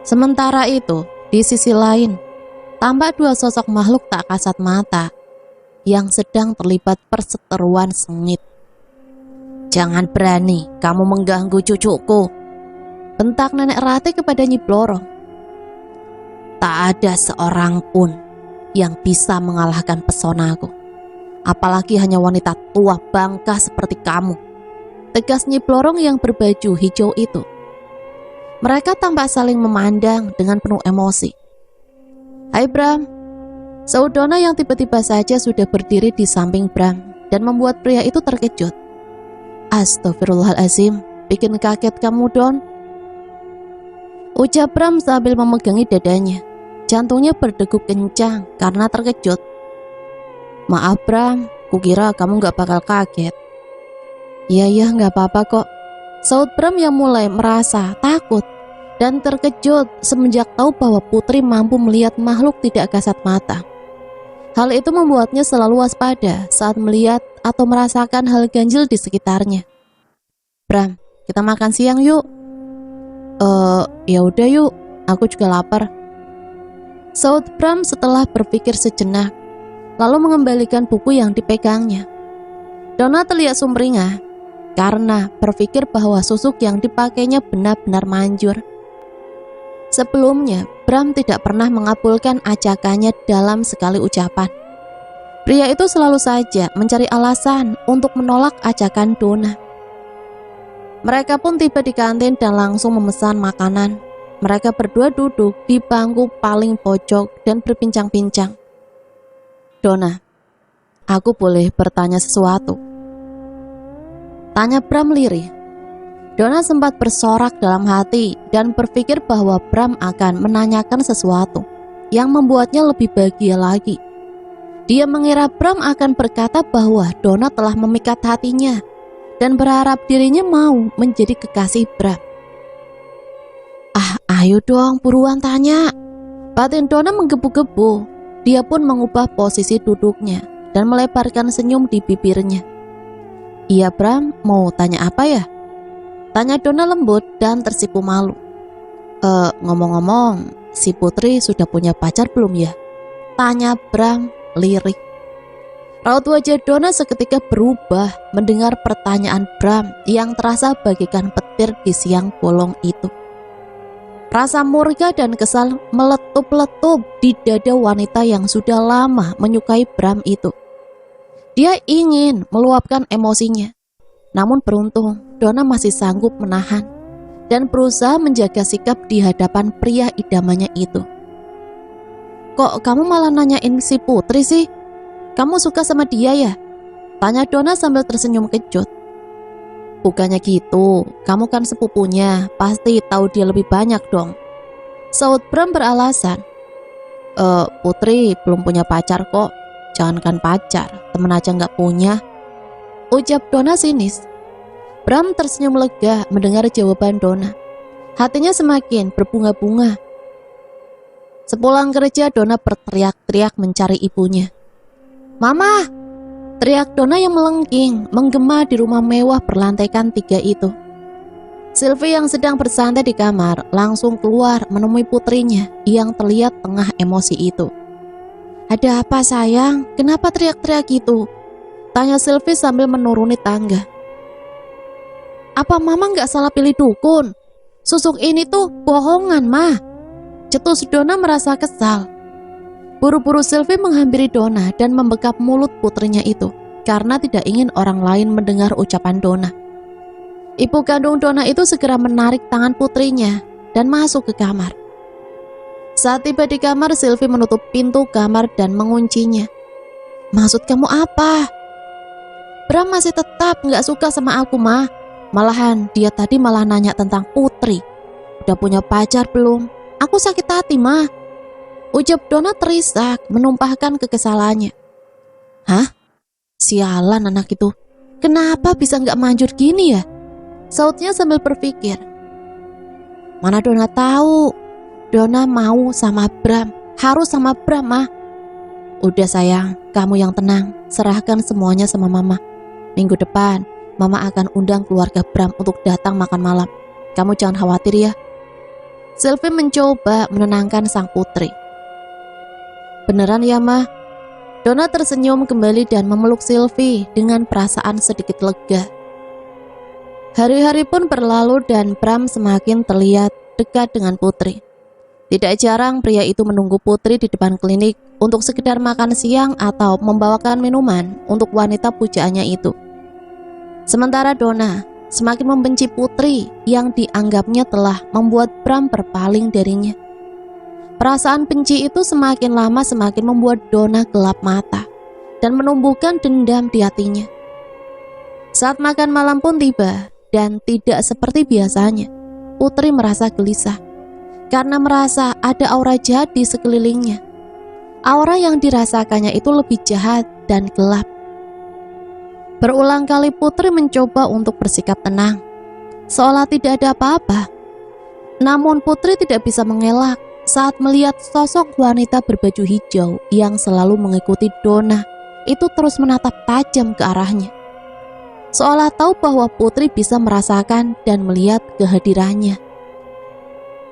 Sementara itu, di sisi lain, tampak dua sosok makhluk tak kasat mata yang sedang terlibat perseteruan sengit. Jangan berani kamu mengganggu cucuku, bentak Nenek Ratih kepada Nyi Blorong. Tak ada seorang pun yang bisa mengalahkan pesonaku, apalagi hanya wanita tua bangka seperti kamu, tegas Nyi Blorong yang berbaju hijau itu. Mereka tampak saling memandang dengan penuh emosi. Hai Bram, saud Donna yang tiba-tiba saja sudah berdiri di samping Bram dan membuat pria itu terkejut. Astagfirullahalazim, bikin kaget kamu Don, ucap Bram sambil memegangi dadanya. Jantungnya berdegup kencang karena terkejut. Maaf Bram, kukira kamu gak bakal kaget. Iya gak apa-apa kok, saud Bram yang mulai merasa takut dan terkejut semenjak tahu bahwa Putri mampu melihat makhluk tidak kasat mata. Hal itu membuatnya selalu waspada saat melihat atau merasakan hal ganjil di sekitarnya. Bram, kita makan siang yuk. Ya udah yuk, aku juga lapar, saud Bram setelah berpikir sejenak, lalu mengembalikan buku yang dipegangnya. Donna terlihat sumringah karena berpikir bahwa susuk yang dipakainya benar-benar manjur. Sebelumnya, Bram tidak pernah mengabulkan ajakannya dalam sekali ucapan. Pria itu selalu saja mencari alasan untuk menolak ajakan Donna. Mereka pun tiba di kantin dan langsung memesan makanan. Mereka berdua duduk di bangku paling pojok dan berbincang-bincang. Donna, aku boleh bertanya sesuatu? Tanya Bram lirih. Donna sempat bersorak dalam hati dan berpikir bahwa Bram akan menanyakan sesuatu yang membuatnya lebih bahagia lagi. Dia mengira Bram akan berkata bahwa Donna telah memikat hatinya dan berharap dirinya mau menjadi kekasih Bram. Ayo dong, buruan tanya. Batin Donna menggebu-gebu. Dia pun mengubah posisi duduknya dan melebarkan senyum di bibirnya. Iya Bram, mau tanya apa ya? Tanya Donna lembut dan tersipu malu. Ngomong-ngomong, si Putri sudah punya pacar belum ya? Tanya Bram lirik. Raut wajah Donna seketika berubah mendengar pertanyaan Bram yang terasa bagaikan petir di siang bolong itu. Rasa murka dan kesal meletup-letup di dada wanita yang sudah lama menyukai Bram itu. Dia ingin meluapkan emosinya, namun beruntung Donna masih sanggup menahan dan berusaha menjaga sikap di hadapan pria idamannya itu. Kok kamu malah nanyain si Putri sih? Kamu suka sama dia ya? Tanya Donna sambil tersenyum kejut. Bukannya gitu, kamu kan sepupunya, pasti tahu dia lebih banyak dong, saud Bram beralasan. Putri belum punya pacar kok, jangankan pacar, temen aja gak punya, ucap Donna sinis. Bram tersenyum lega mendengar jawaban Donna. Hatinya semakin berbunga-bunga. Sepulang kerja, Donna berteriak-teriak mencari ibunya. Mama! Teriak Donna yang melengking menggema di rumah mewah berlantaikan 3 itu. Sylvie yang sedang bersantai di kamar langsung keluar menemui putrinya yang terlihat tengah emosi itu. Ada apa sayang? Kenapa teriak-teriak gitu? Tanya Sylvie sambil menuruni tangga. Apa mama nggak salah pilih dukun? Susuk ini tuh bohongan, mah. Cetus Donna merasa kesal. Buru-buru Sylvie menghampiri Donna dan membekap mulut putrinya itu karena tidak ingin orang lain mendengar ucapan Donna. Ibu kandung Donna itu segera menarik tangan putrinya dan masuk ke kamar. Saat tiba di kamar, Sylvie menutup pintu kamar dan menguncinya. Maksud kamu apa? Bram masih tetap nggak suka sama aku, mah. Malahan dia tadi malah nanya tentang Putri. Udah punya pacar belum? Aku sakit hati, mah. Ucap Donna terisak, menumpahkan kekesalannya. Hah? Sialan anak itu. Kenapa bisa nggak manjur gini ya? Sautnya sambil berpikir. Mana Donna tahu? Donna mau sama Bram. Harus sama Bram, mah. Udah sayang, kamu yang tenang. Serahkan semuanya sama mama. Minggu depan, mama akan undang keluarga Bram untuk datang makan malam. Kamu jangan khawatir ya. Sylvie mencoba menenangkan sang putri. Beneran ya, mah? Donna tersenyum kembali dan memeluk Sylvie dengan perasaan sedikit lega. Hari-hari pun berlalu dan Bram semakin terlihat dekat dengan Putri. Tidak jarang pria itu menunggu Putri di depan klinik untuk sekedar makan siang atau membawakan minuman untuk wanita pujaannya itu. Sementara Donna semakin membenci Putri yang dianggapnya telah membuat Bram berpaling darinya. Perasaan benci itu semakin lama semakin membuat Donna gelap mata dan menumbuhkan dendam di hatinya. Saat makan malam pun tiba dan tidak seperti biasanya, Putri merasa gelisah karena merasa ada aura jahat di sekelilingnya. Aura yang dirasakannya itu lebih jahat dan gelap. Berulang kali Putri mencoba untuk bersikap tenang, seolah tidak ada apa-apa. Namun Putri tidak bisa mengelak saat melihat sosok wanita berbaju hijau yang selalu mengikuti Donna itu terus menatap tajam ke arahnya. Seolah tahu bahwa Putri bisa merasakan dan melihat kehadirannya.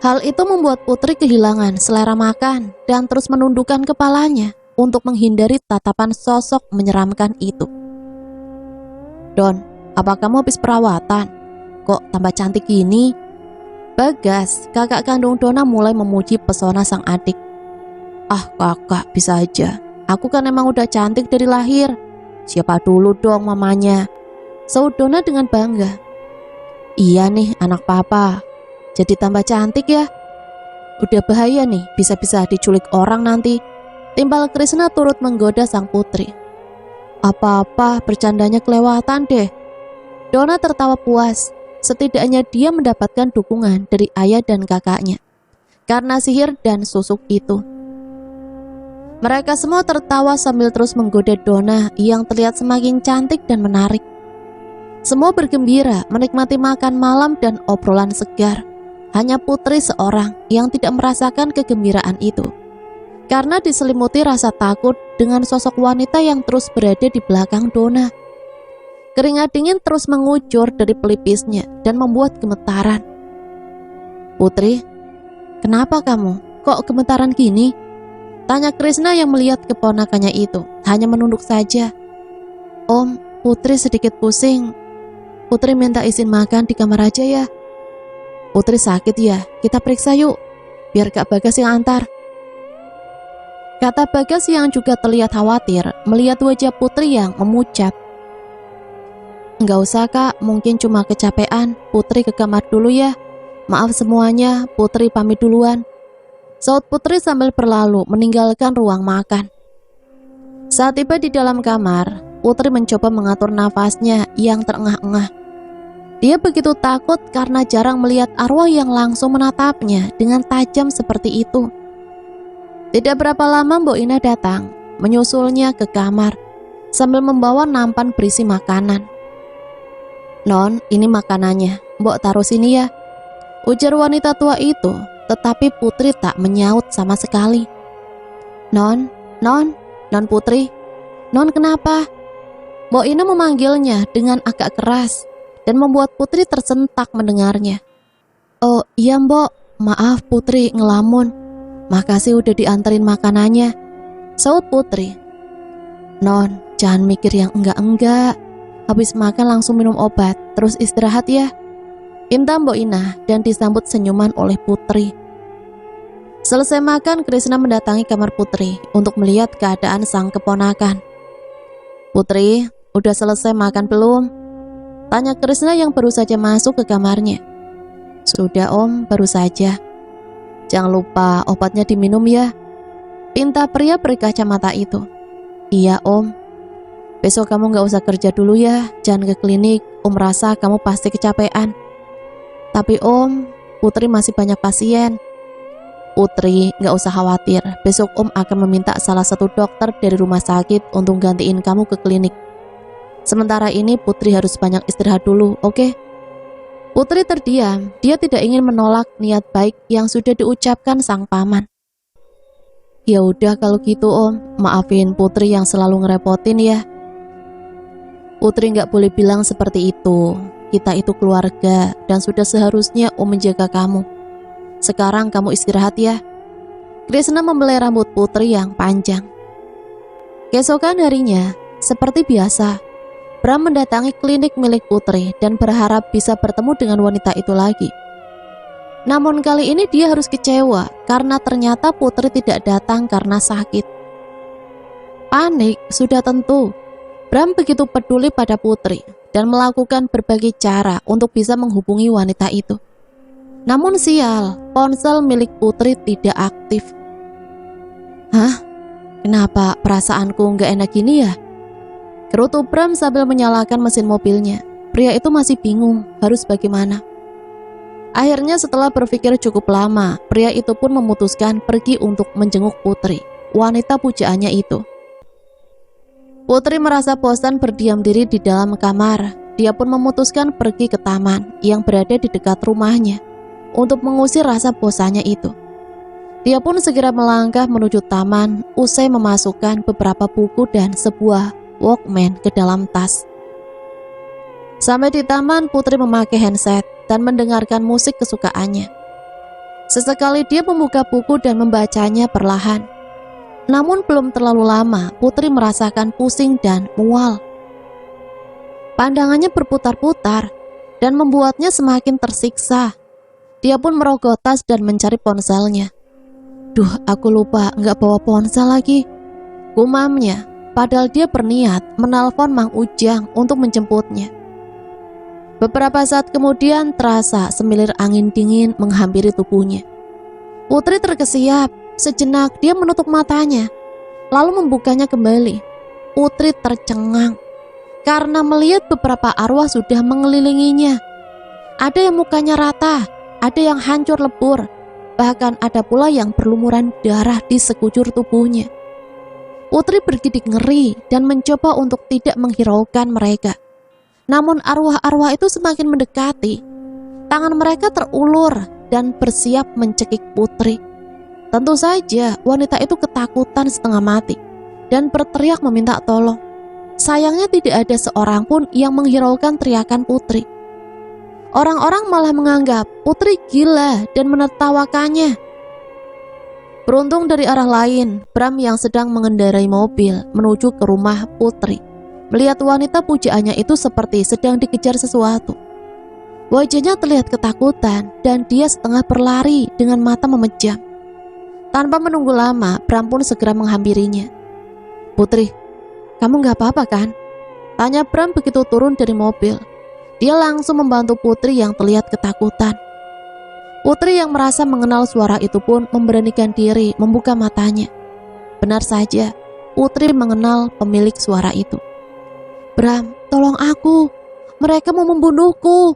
Hal itu membuat Putri kehilangan selera makan dan terus menundukkan kepalanya untuk menghindari tatapan sosok menyeramkan itu. Don, apa kamu habis perawatan? Kok tambah cantik gini? Bagas, kakak kandung Donna mulai memuji pesona sang adik. Ah kakak, bisa aja. Aku kan emang udah cantik dari lahir. Siapa dulu dong mamanya? Saud Donna dengan bangga. Iya nih anak papa. Jadi tambah cantik ya. Udah bahaya nih, bisa-bisa diculik orang nanti. Timbal Krishna turut menggoda sang putri. Apa-apa, bercandanya kelewatan deh. Donna tertawa puas. Setidaknya dia mendapatkan dukungan dari ayah dan kakaknya karena sihir dan susuk itu. Mereka semua tertawa sambil terus menggoda Donna yang terlihat semakin cantik dan menarik. Semua bergembira menikmati makan malam dan obrolan segar. Hanya Putri seorang yang tidak merasakan kegembiraan itu karena diselimuti rasa takut dengan sosok wanita yang terus berada di belakang Donna. Keringat dingin terus mengucur dari pelipisnya dan membuat gemetaran. Putri, kenapa kamu? Kok gemetaran gini? Tanya Krishna yang melihat keponakannya itu, hanya menunduk saja. Om, Putri sedikit pusing. Putri minta izin makan di kamar aja ya. Putri sakit ya, kita periksa yuk, biar Kak Bagas yang antar. Kata Bagas yang juga terlihat khawatir melihat wajah Putri yang memucat. Enggak usah Kak, mungkin cuma kecapean. Putri ke kamar dulu ya. Maaf semuanya, Putri pamit duluan. Saud Putri sambil berlalu meninggalkan ruang makan. Saat tiba di dalam kamar, Putri mencoba mengatur nafasnya yang terengah-engah. Dia begitu takut karena jarang melihat arwah yang langsung menatapnya dengan tajam seperti itu. Tidak berapa lama Mbok Ina datang, menyusulnya ke kamar sambil membawa nampan berisi makanan. Non, ini makanannya, Mbok taruh sini ya, ujar wanita tua itu, tetapi Putri tak menyaut sama sekali. Non Putri, Non kenapa? Mbok Ina memanggilnya dengan agak keras dan membuat Putri tersentak mendengarnya. Oh iya Mbok, maaf Putri ngelamun. Makasih udah dianterin makanannya, saud Putri. Non, jangan mikir yang enggak-enggak. Habis makan langsung minum obat, terus istirahat ya, pinta Mbok Inah dan disambut senyuman oleh Putri. Selesai makan, Krishna mendatangi kamar Putri untuk melihat keadaan sang keponakan. "Putri, udah selesai makan belum?" tanya Krishna yang baru saja masuk ke kamarnya. "Sudah Om, baru saja." "Jangan lupa obatnya diminum ya," pinta pria berkacamata itu. "Iya Om." "Besok kamu gak usah kerja dulu ya, jangan ke klinik, Om rasa kamu pasti kecapean." "Tapi Om, Putri masih banyak pasien." "Putri, gak usah khawatir, besok Om akan meminta salah satu dokter dari rumah sakit untuk gantiin kamu ke klinik. Sementara ini Putri harus banyak istirahat dulu, oke?" Putri terdiam, dia tidak ingin menolak niat baik yang sudah diucapkan sang paman. "Ya udah kalau gitu Om, maafin Putri yang selalu ngerepotin ya." "Putri gak boleh bilang seperti itu, kita itu keluarga dan sudah seharusnya Om menjaga kamu. Sekarang kamu istirahat ya." Krishna membelai rambut Putri yang panjang. Keesokan harinya, seperti biasa, Bram mendatangi klinik milik Putri dan berharap bisa bertemu dengan wanita itu lagi. Namun kali ini dia harus kecewa karena ternyata Putri tidak datang karena sakit. Panik sudah tentu. Bram begitu peduli pada Putri dan melakukan berbagai cara untuk bisa menghubungi wanita itu. Namun sial, ponsel milik Putri tidak aktif. "Hah? Kenapa perasaanku nggak enak gini ya?" Kerutu Bram sambil menyalakan mesin mobilnya. Pria itu masih bingung harus bagaimana. Akhirnya setelah berpikir cukup lama, pria itu pun memutuskan pergi untuk menjenguk Putri, wanita pujaannya itu. Putri merasa bosan berdiam diri di dalam kamar. Dia pun memutuskan pergi ke taman yang berada di dekat rumahnya untuk mengusir rasa bosannya itu. Dia pun segera melangkah menuju taman usai memasukkan beberapa buku dan sebuah Walkman ke dalam tas. Sampai di taman, Putri memakai handset dan mendengarkan musik kesukaannya. Sesekali dia membuka buku dan membacanya perlahan. Namun belum terlalu lama, Putri merasakan pusing dan mual. Pandangannya berputar-putar dan membuatnya semakin tersiksa. Dia pun merogoh tas dan mencari ponselnya. "Duh, aku lupa nggak bawa ponsel lagi," gumamnya, padahal dia berniat menelpon Mang Ujang untuk menjemputnya. Beberapa saat kemudian terasa semilir angin dingin menghampiri tubuhnya. Putri terkesiap. Sejenak dia menutup matanya, lalu membukanya kembali. Putri tercengang karena melihat beberapa arwah sudah mengelilinginya. Ada yang mukanya rata, ada yang hancur lebur, bahkan ada pula yang berlumuran darah di sekujur tubuhnya. Putri bergidik ngeri dan mencoba untuk tidak menghiraukan mereka. Namun arwah-arwah itu semakin mendekati. Tangan mereka terulur dan bersiap mencekik Putri. Tentu saja wanita itu ketakutan setengah mati dan berteriak meminta tolong. Sayangnya tidak ada seorang pun yang menghiraukan teriakan Putri. Orang-orang malah menganggap Putri gila dan menertawakannya. Beruntung dari arah lain, Bram yang sedang mengendarai mobil menuju ke rumah Putri melihat wanita pujaannya itu seperti sedang dikejar sesuatu. Wajahnya terlihat ketakutan dan dia setengah berlari dengan mata memejam. Tanpa menunggu lama, Bram pun segera menghampirinya. "Putri, kamu gak apa-apa kan?" tanya Bram begitu turun dari mobil. Dia langsung membantu Putri yang terlihat ketakutan. Putri yang merasa mengenal suara itu pun memberanikan diri membuka matanya. Benar saja, Putri mengenal pemilik suara itu. "Bram, tolong aku, mereka mau membunuhku,"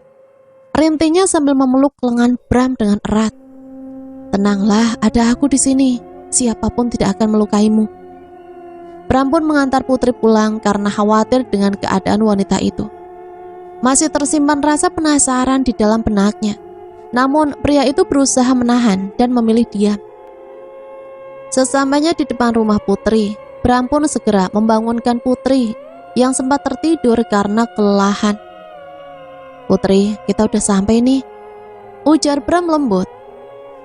rintinya sambil memeluk lengan Bram dengan erat. "Tenanglah, ada aku di sini. Siapapun tidak akan melukaimu." Bram pun mengantar Putri pulang karena khawatir dengan keadaan wanita itu. Masih tersimpan rasa penasaran di dalam benaknya. Namun pria itu berusaha menahan dan memilih diam. Sesampainya di depan rumah Putri, Bram pun segera membangunkan Putri yang sempat tertidur karena kelelahan. "Putri, kita udah sampai nih," ujar Bram lembut.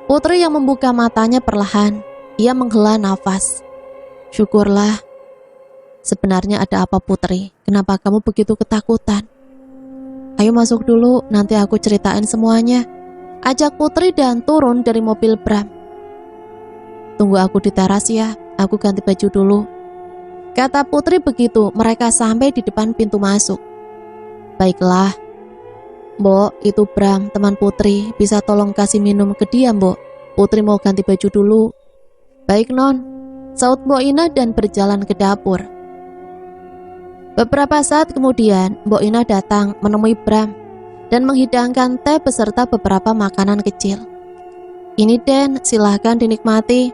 Putri yang membuka matanya perlahan. Ia menghela nafas. "Syukurlah." Sebenarnya ada apa Putri? Kenapa kamu begitu ketakutan? Ayo masuk dulu, nanti aku ceritain semuanya. Ajak Putri dan turun dari mobil Bram. Tunggu aku di teras ya, aku ganti baju dulu. Kata Putri begitu mereka sampai di depan pintu masuk. Baiklah. Mbok, itu Bram, teman Putri. Bisa tolong kasih minum ke dia, Mbok. Putri mau ganti baju dulu. Baik, Non. Saut Mbok Ina dan berjalan ke dapur. Beberapa saat kemudian, Mbok Ina datang menemui Bram dan menghidangkan teh beserta beberapa makanan kecil. Ini Den, silahkan dinikmati.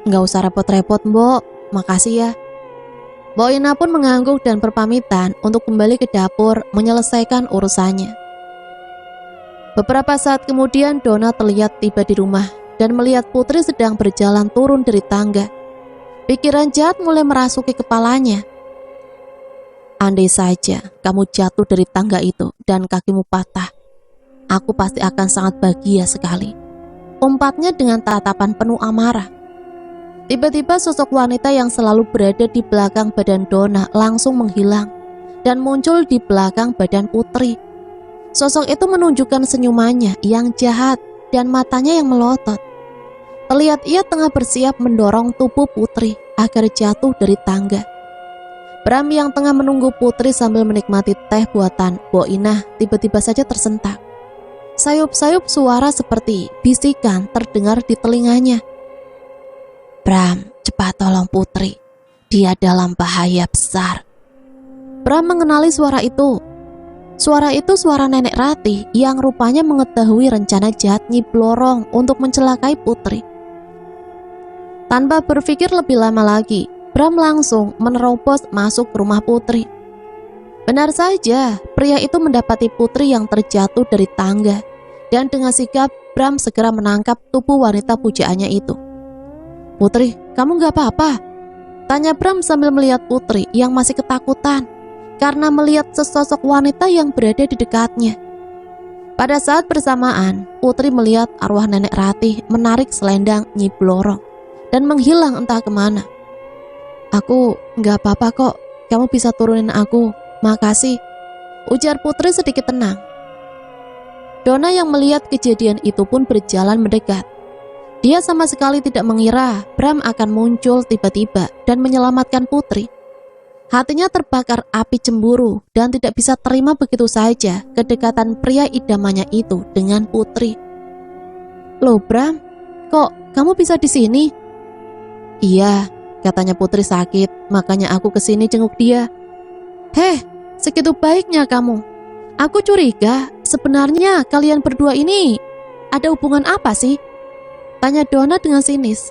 Nggak usah repot-repot, Mbok. Makasih ya. Mbok Ina pun mengangguk dan berpamitan untuk kembali ke dapur menyelesaikan urusannya. Beberapa saat kemudian Donna terlihat tiba di rumah dan melihat Putri sedang berjalan turun dari tangga. Pikiran jahat mulai merasuki kepalanya. Andai saja kamu jatuh dari tangga itu dan kakimu patah, aku pasti akan sangat bahagia sekali. Umpatnya dengan tatapan penuh amarah. Tiba-tiba sosok wanita yang selalu berada di belakang badan Donna langsung menghilang dan muncul di belakang badan Putri. Sosok itu menunjukkan senyumannya yang jahat dan matanya yang melotot. Terlihat ia tengah bersiap mendorong tubuh Putri agar jatuh dari tangga. Bram yang tengah menunggu Putri sambil menikmati teh buatan Mbok Ina tiba-tiba saja tersentak. Sayup-sayup suara seperti bisikan terdengar di telinganya. Bram, cepat tolong Putri. Dia dalam bahaya besar. Bram mengenali suara itu. Suara itu suara Nenek Ratih yang rupanya mengetahui rencana jahat Nyi Blorong untuk mencelakai Putri. Tanpa berpikir lebih lama lagi, Bram langsung menerobos masuk ke rumah Putri. Benar saja, pria itu mendapati Putri yang terjatuh dari tangga, dan dengan sigap Bram segera menangkap tubuh wanita pujaannya itu. Putri, kamu gak apa-apa? Tanya Bram sambil melihat Putri yang masih ketakutan karena melihat sesosok wanita yang berada di dekatnya. Pada saat bersamaan, Putri melihat arwah Nenek Ratih menarik selendang Nyi Blorong dan menghilang entah kemana. Aku gak apa-apa kok, kamu bisa turunin aku, makasih, ujar Putri sedikit tenang. Donna yang melihat kejadian itu pun berjalan mendekat. Dia sama sekali tidak mengira Bram akan muncul tiba-tiba dan menyelamatkan Putri. Hatinya terbakar api cemburu dan tidak bisa terima begitu saja kedekatan pria idamannya itu dengan Putri. Loh Bram, kok kamu bisa di sini? Iya, katanya Putri sakit, makanya aku kesini jenguk dia. Heh, segitu baiknya kamu. Aku curiga sebenarnya kalian berdua ini ada hubungan apa sih? Tanya Donna dengan sinis.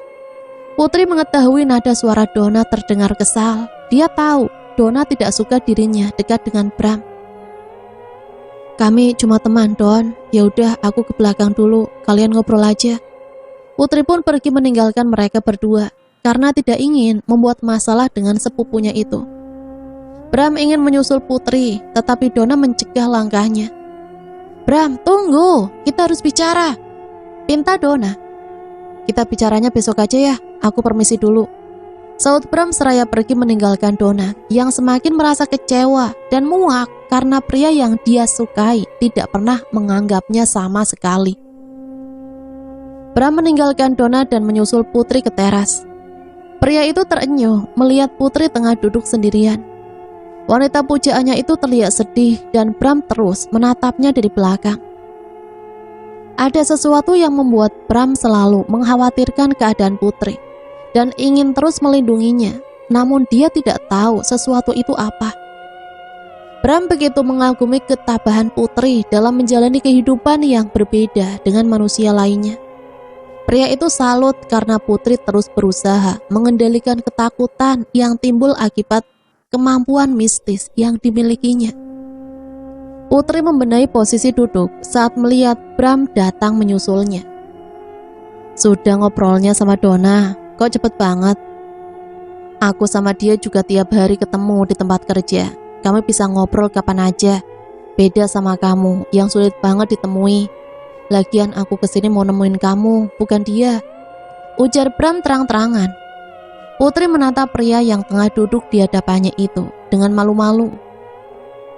Putri mengetahui nada suara Donna terdengar kesal. Dia tahu Donna tidak suka dirinya dekat dengan Bram. Kami cuma teman, Don. Ya udah, aku ke belakang dulu. Kalian ngobrol aja. Putri pun pergi meninggalkan mereka berdua karena tidak ingin membuat masalah dengan sepupunya itu. Bram ingin menyusul Putri, tetapi Donna mencegah langkahnya. Bram, tunggu. Kita harus bicara. Pinta Donna. Kita bicaranya besok aja ya, aku permisi dulu. Saut Bram seraya pergi meninggalkan Donna yang semakin merasa kecewa dan muak karena pria yang dia sukai tidak pernah menganggapnya sama sekali. Bram meninggalkan Donna dan menyusul Putri ke teras. Pria itu terenyuh melihat Putri tengah duduk sendirian. Wanita pujaannya itu terlihat sedih dan Bram terus menatapnya dari belakang. Ada sesuatu yang membuat Bram selalu mengkhawatirkan keadaan Putri dan ingin terus melindunginya, namun dia tidak tahu sesuatu itu apa. Bram begitu mengagumi ketabahan Putri dalam menjalani kehidupan yang berbeda dengan manusia lainnya. Pria itu salut karena Putri terus berusaha mengendalikan ketakutan yang timbul akibat kemampuan mistis yang dimilikinya. Putri membenahi posisi duduk saat melihat Bram datang menyusulnya. Sudah ngobrolnya sama Donna, kok cepet banget? Aku sama dia juga tiap hari ketemu di tempat kerja. Kami bisa ngobrol kapan aja. Beda sama kamu yang sulit banget ditemui. Lagian aku kesini mau nemuin kamu, bukan dia. Ujar Bram terang-terangan. Putri menatap pria yang tengah duduk di hadapannya itu dengan malu-malu.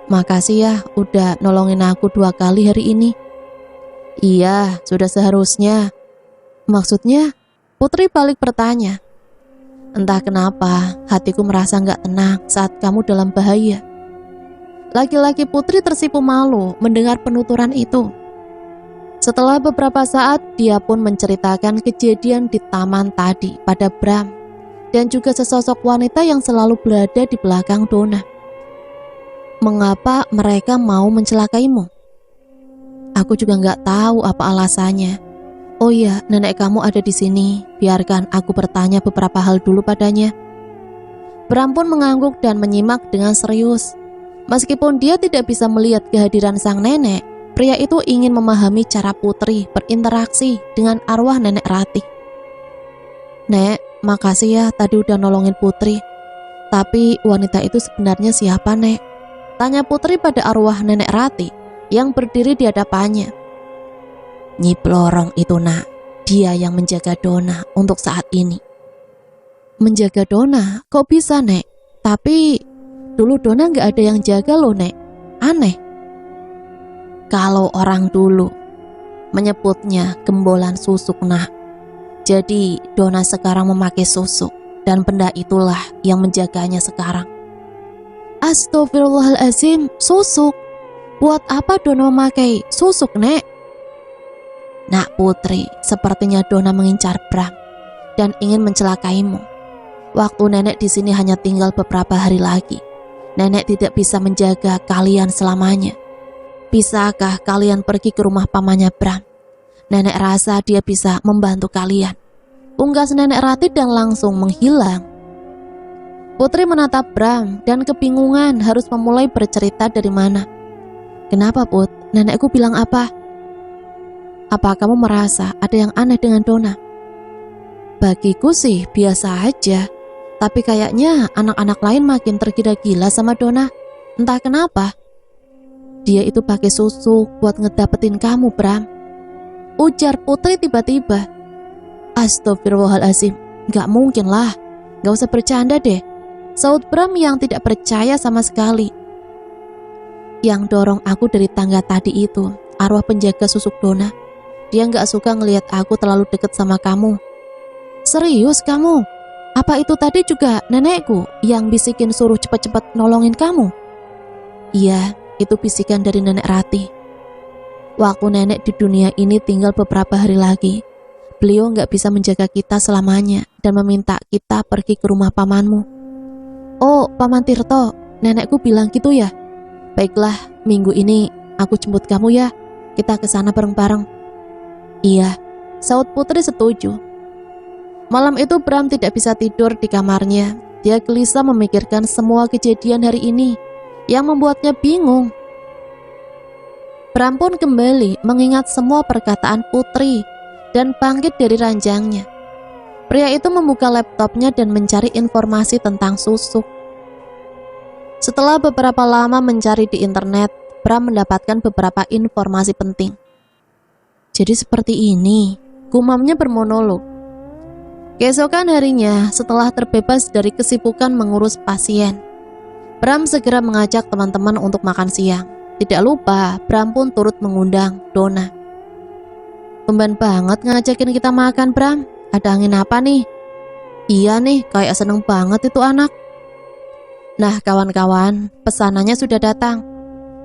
"Makasih ya udah nolongin aku 2 kali hari ini." "Iya, sudah seharusnya." "Maksudnya?" Putri balik bertanya. "Entah kenapa hatiku merasa gak tenang saat kamu dalam bahaya." Lagi-lagi Putri tersipu malu mendengar penuturan itu. Setelah beberapa saat, dia pun menceritakan kejadian di taman tadi pada Bram dan juga sesosok wanita yang selalu berada di belakang Donna. "Mengapa mereka mau mencelakaimu?" "Aku juga gak tahu apa alasannya. Oh iya, nenek kamu ada di sini. Biarkan aku bertanya beberapa hal dulu padanya." Bram pun mengangguk dan menyimak dengan serius. Meskipun dia tidak bisa melihat kehadiran sang nenek, pria itu ingin memahami cara Putri berinteraksi dengan arwah nenek Ratih. "Nek, makasih ya tadi udah nolongin Putri. Tapi wanita itu sebenarnya siapa, Nek?" tanya Putri pada arwah nenek Ratih yang berdiri di hadapannya. "Nyi Blorong itu, Nak. Dia yang menjaga Donna untuk saat ini." "Menjaga Donna? Kok bisa, Nek? Tapi dulu Donna gak ada yang jaga loh, Nek. Aneh." "Kalau orang dulu menyebutnya gembolan susuk, Nak. Jadi Donna sekarang memakai susuk dan benda itulah yang menjaganya sekarang." "Astagfirullahaladzim, susuk? Buat apa Donna memakai susuk, Nek?" "Nak Putri, sepertinya Donna mengincar Bram dan ingin mencelakaimu. Waktu nenek di sini hanya tinggal beberapa hari lagi. Nenek tidak bisa menjaga kalian selamanya. Bisakah kalian pergi ke rumah pamannya Bram? Nenek rasa dia bisa membantu kalian." Unggas nenek Ratih dan langsung menghilang. Putri menatap Bram dan kebingungan harus memulai bercerita dari mana. "Kenapa, Put? Nenekku bilang apa?" "Apa kamu merasa ada yang aneh dengan Donna?" "Bagiku sih biasa aja. Tapi kayaknya anak-anak lain makin tergila-gila sama Donna. Entah kenapa. Dia itu pakai susuk buat ngedapetin kamu, Bram," ujar Putri tiba-tiba. "Astagfirullahaladzim, gak mungkin lah. Gak usah bercanda deh," saut Bram yang tidak percaya sama sekali. "Yang dorong aku dari tangga tadi itu arwah penjaga susuk Donna. Dia gak suka ngelihat aku terlalu deket sama kamu." "Serius kamu? Apa itu tadi juga nenekku yang bisikin suruh cepet-cepet nolongin kamu?" "Iya, itu bisikan dari nenek Ratih. Waktu nenek di dunia ini tinggal beberapa hari lagi, beliau gak bisa menjaga kita selamanya dan meminta kita pergi ke rumah pamanmu." "Oh, Paman Tirto, nenekku bilang gitu ya? Baiklah, minggu ini aku jemput kamu ya. Kita ke sana bareng-bareng." "Iya," saut Putri setuju. Malam itu Bram tidak bisa tidur di kamarnya. Dia gelisah memikirkan semua kejadian hari ini yang membuatnya bingung. Bram pun kembali mengingat semua perkataan Putri dan bangkit dari ranjangnya. Pria itu membuka laptopnya dan mencari informasi tentang susuk. Setelah beberapa lama mencari di internet, Bram mendapatkan beberapa informasi penting. "Jadi seperti ini," gumamnya bermonolog. Keesokan harinya, setelah terbebas dari kesibukan mengurus pasien, Bram segera mengajak teman-teman untuk makan siang. Tidak lupa, Bram pun turut mengundang Donna. "Tumben banget ngajakin kita makan, Bram. Ada angin apa nih?" "Iya nih, kayak seneng banget itu anak." "Nah kawan-kawan, pesanannya sudah datang,"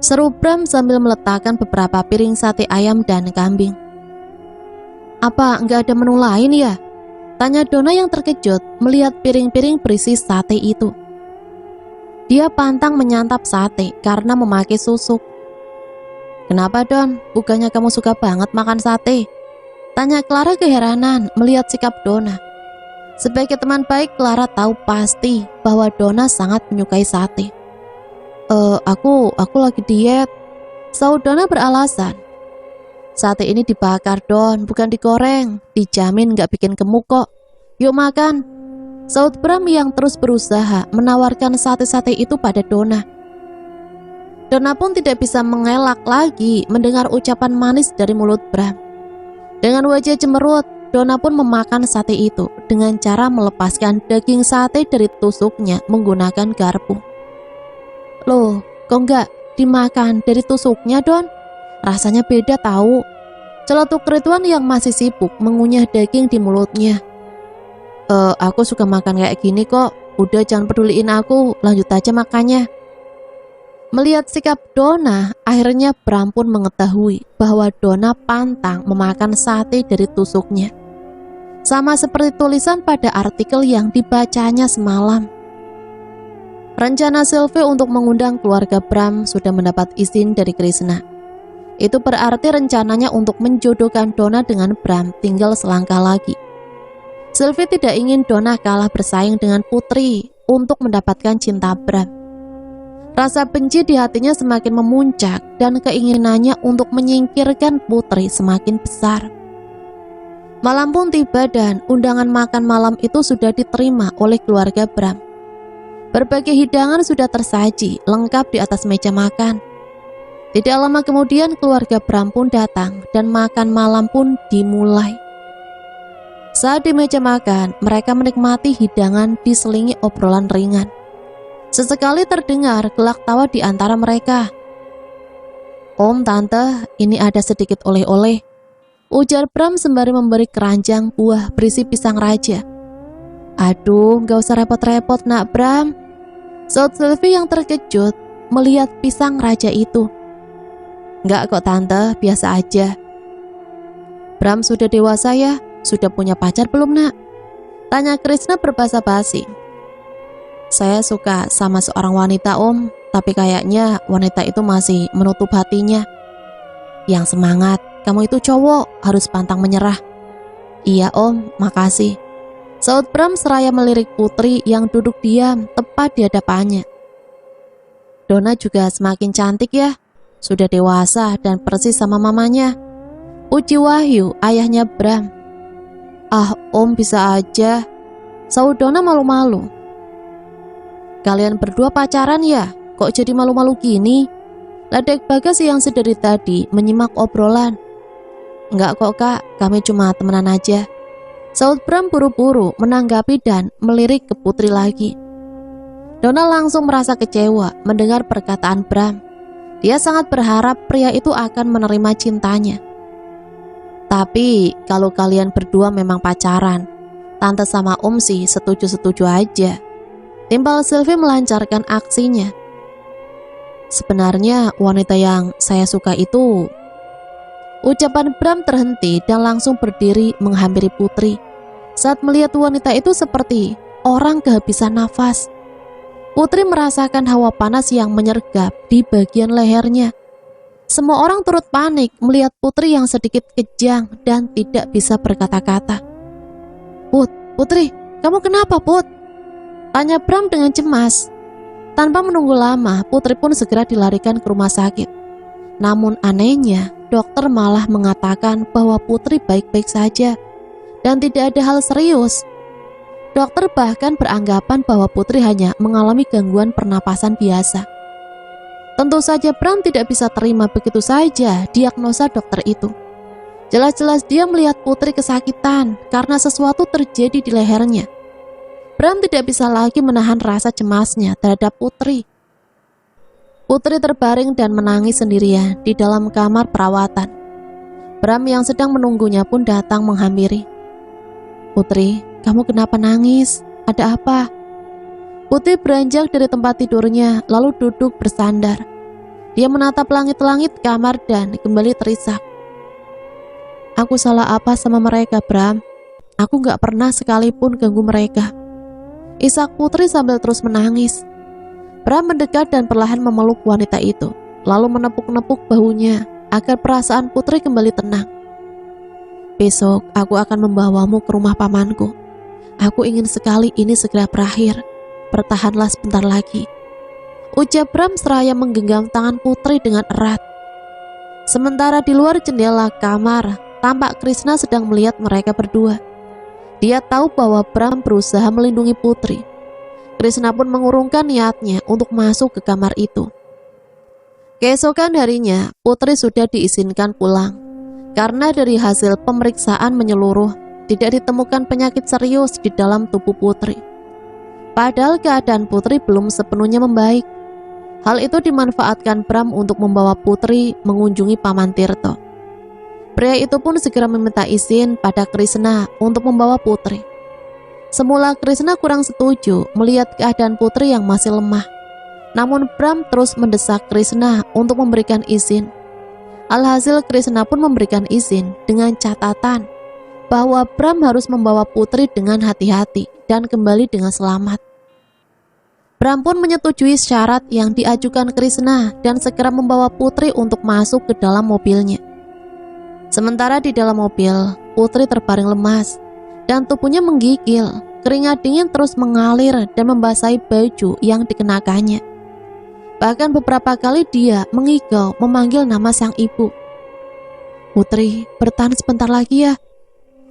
seru Bram sambil meletakkan beberapa piring sate ayam dan kambing. "Apa nggak ada menu lain ya?" tanya Donna yang terkejut melihat piring-piring berisi sate itu. Dia pantang menyantap sate karena memakai susuk. "Kenapa, Don? Bukannya kamu suka banget makan sate?" tanya Clara keheranan melihat sikap Donna. Sebagai teman baik, Clara tahu pasti bahwa Donna sangat menyukai sate. Aku lagi diet," saud Donna beralasan. "Sate ini dibakar, Don, bukan digoreng. Dijamin gak bikin gemuk kok. Yuk makan," saud Bram yang terus berusaha menawarkan sate-sate itu pada Donna. Donna pun tidak bisa mengelak lagi mendengar ucapan manis dari mulut Bram. Dengan wajah cemberut, Donna pun memakan sate itu dengan cara melepaskan daging sate dari tusuknya menggunakan garpu. Loh, kok nggak dimakan dari tusuknya, Don? Rasanya beda tahu. Celetuk Ridwan yang masih sibuk mengunyah daging di mulutnya. Aku suka makan kayak gini kok. Udah jangan peduliin aku, lanjut aja makannya. Melihat sikap Donna, akhirnya Bram pun mengetahui bahwa Donna pantang memakan sate dari tusuknya. Sama seperti tulisan pada artikel yang dibacanya semalam. Rencana Sylvie untuk mengundang keluarga Bram sudah mendapat izin dari Krishna. Itu berarti rencananya untuk menjodohkan Donna dengan Bram tinggal selangkah lagi. Sylvie tidak ingin Donna kalah bersaing dengan Putri untuk mendapatkan cinta Bram. Rasa benci di hatinya semakin memuncak dan keinginannya untuk menyingkirkan Putri semakin besar. Malam pun tiba dan undangan makan malam itu sudah diterima oleh keluarga Bram. Berbagai hidangan sudah tersaji lengkap di atas meja makan. Tidak lama kemudian keluarga Bram pun datang dan makan malam pun dimulai. Saat di meja makan, mereka menikmati hidangan diselingi obrolan ringan. Sesekali terdengar gelak tawa di antara mereka. Om, Tante, ini ada sedikit oleh-oleh, ujar Bram sembari memberi keranjang buah berisi pisang raja. Aduh, gak usah repot-repot nak Bram, saut Sylvie yang terkejut melihat pisang raja itu. Enggak kok Tante, biasa aja. Bram sudah dewasa ya? Sudah punya pacar belum nak? Tanya Krishna berbahasa basi. Saya suka sama seorang wanita om, tapi kayaknya wanita itu masih menutup hatinya. Yang semangat, kamu itu cowok, harus pantang menyerah. Iya om, makasih. Saut Bram seraya melirik Putri yang duduk diam tepat di hadapannya. Donna juga semakin cantik ya, sudah dewasa dan persis sama mamanya, uji Wahyu, ayahnya Bram. Ah om, bisa aja, saut Donna malu-malu. Kalian berdua pacaran ya? Kok jadi malu-malu gini? Ledek Bagas yang sedari tadi menyimak obrolan. Enggak kok kak, kami cuma temenan aja, saut Bram buru-buru menanggapi dan melirik ke Putri lagi. Donna langsung merasa kecewa mendengar perkataan Bram. Dia sangat berharap pria itu akan menerima cintanya. Tapi kalau kalian berdua memang pacaran, Tante sama Om sih setuju-setuju aja. Timbal Sylvie melancarkan aksinya. Sebenarnya wanita yang saya suka itu. Ucapan Bram terhenti dan langsung berdiri menghampiri Putri. Saat melihat wanita itu seperti orang kehabisan nafas. Putri merasakan hawa panas yang menyergap di bagian lehernya. Semua orang turut panik melihat Putri yang sedikit kejang dan tidak bisa berkata-kata. Putri, kamu kenapa Put? Tanya Bram dengan cemas. Tanpa menunggu lama, Putri pun segera dilarikan ke rumah sakit. Namun anehnya, dokter malah mengatakan bahwa Putri baik-baik saja dan tidak ada hal serius. Dokter bahkan beranggapan bahwa Putri hanya mengalami gangguan pernapasan biasa. Tentu saja Bram tidak bisa terima begitu saja diagnosa dokter itu. Jelas-jelas dia melihat Putri kesakitan karena sesuatu terjadi di lehernya. Bram tidak bisa lagi menahan rasa cemasnya terhadap Putri. Putri terbaring dan menangis sendirian di dalam kamar perawatan. Bram yang sedang menunggunya pun datang menghampiri. Putri, kamu kenapa nangis? Ada apa? Putri beranjak dari tempat tidurnya lalu duduk bersandar. Dia menatap langit-langit kamar dan kembali terisak. Aku salah apa sama mereka, Bram? Aku gak pernah sekalipun ganggu mereka. Isak Putri sambil terus menangis. Bram mendekat dan perlahan memeluk wanita itu, lalu menepuk-nepuk bahunya agar perasaan Putri kembali tenang. Besok aku akan membawamu ke rumah pamanku. Aku ingin sekali ini segera berakhir. Bertahanlah sebentar lagi, ujar Bram seraya menggenggam tangan Putri dengan erat. Sementara di luar jendela kamar, tampak Krishna sedang melihat mereka berdua. Dia tahu bahwa Bram berusaha melindungi Putri. Krishna pun mengurungkan niatnya untuk masuk ke kamar itu. Keesokan harinya, Putri sudah diizinkan pulang. Karena dari hasil pemeriksaan menyeluruh, tidak ditemukan penyakit serius di dalam tubuh Putri. Padahal keadaan Putri belum sepenuhnya membaik. Hal itu dimanfaatkan Bram untuk membawa Putri mengunjungi Paman Tirto. Pria itu pun segera meminta izin pada Krishna untuk membawa Putri. Semula Krishna kurang setuju melihat keadaan Putri yang masih lemah. Namun Bram terus mendesak Krishna untuk memberikan izin. Alhasil Krishna pun memberikan izin dengan catatan bahwa Bram harus membawa Putri dengan hati-hati dan kembali dengan selamat. Bram pun menyetujui syarat yang diajukan Krishna dan segera membawa Putri untuk masuk ke dalam mobilnya. Sementara di dalam mobil, Putri terbaring lemas dan tubuhnya menggigil. Keringat dingin terus mengalir dan membasahi baju yang dikenakannya. Bahkan beberapa kali dia mengigau memanggil nama sang ibu. "Putri, bertahan sebentar lagi ya,"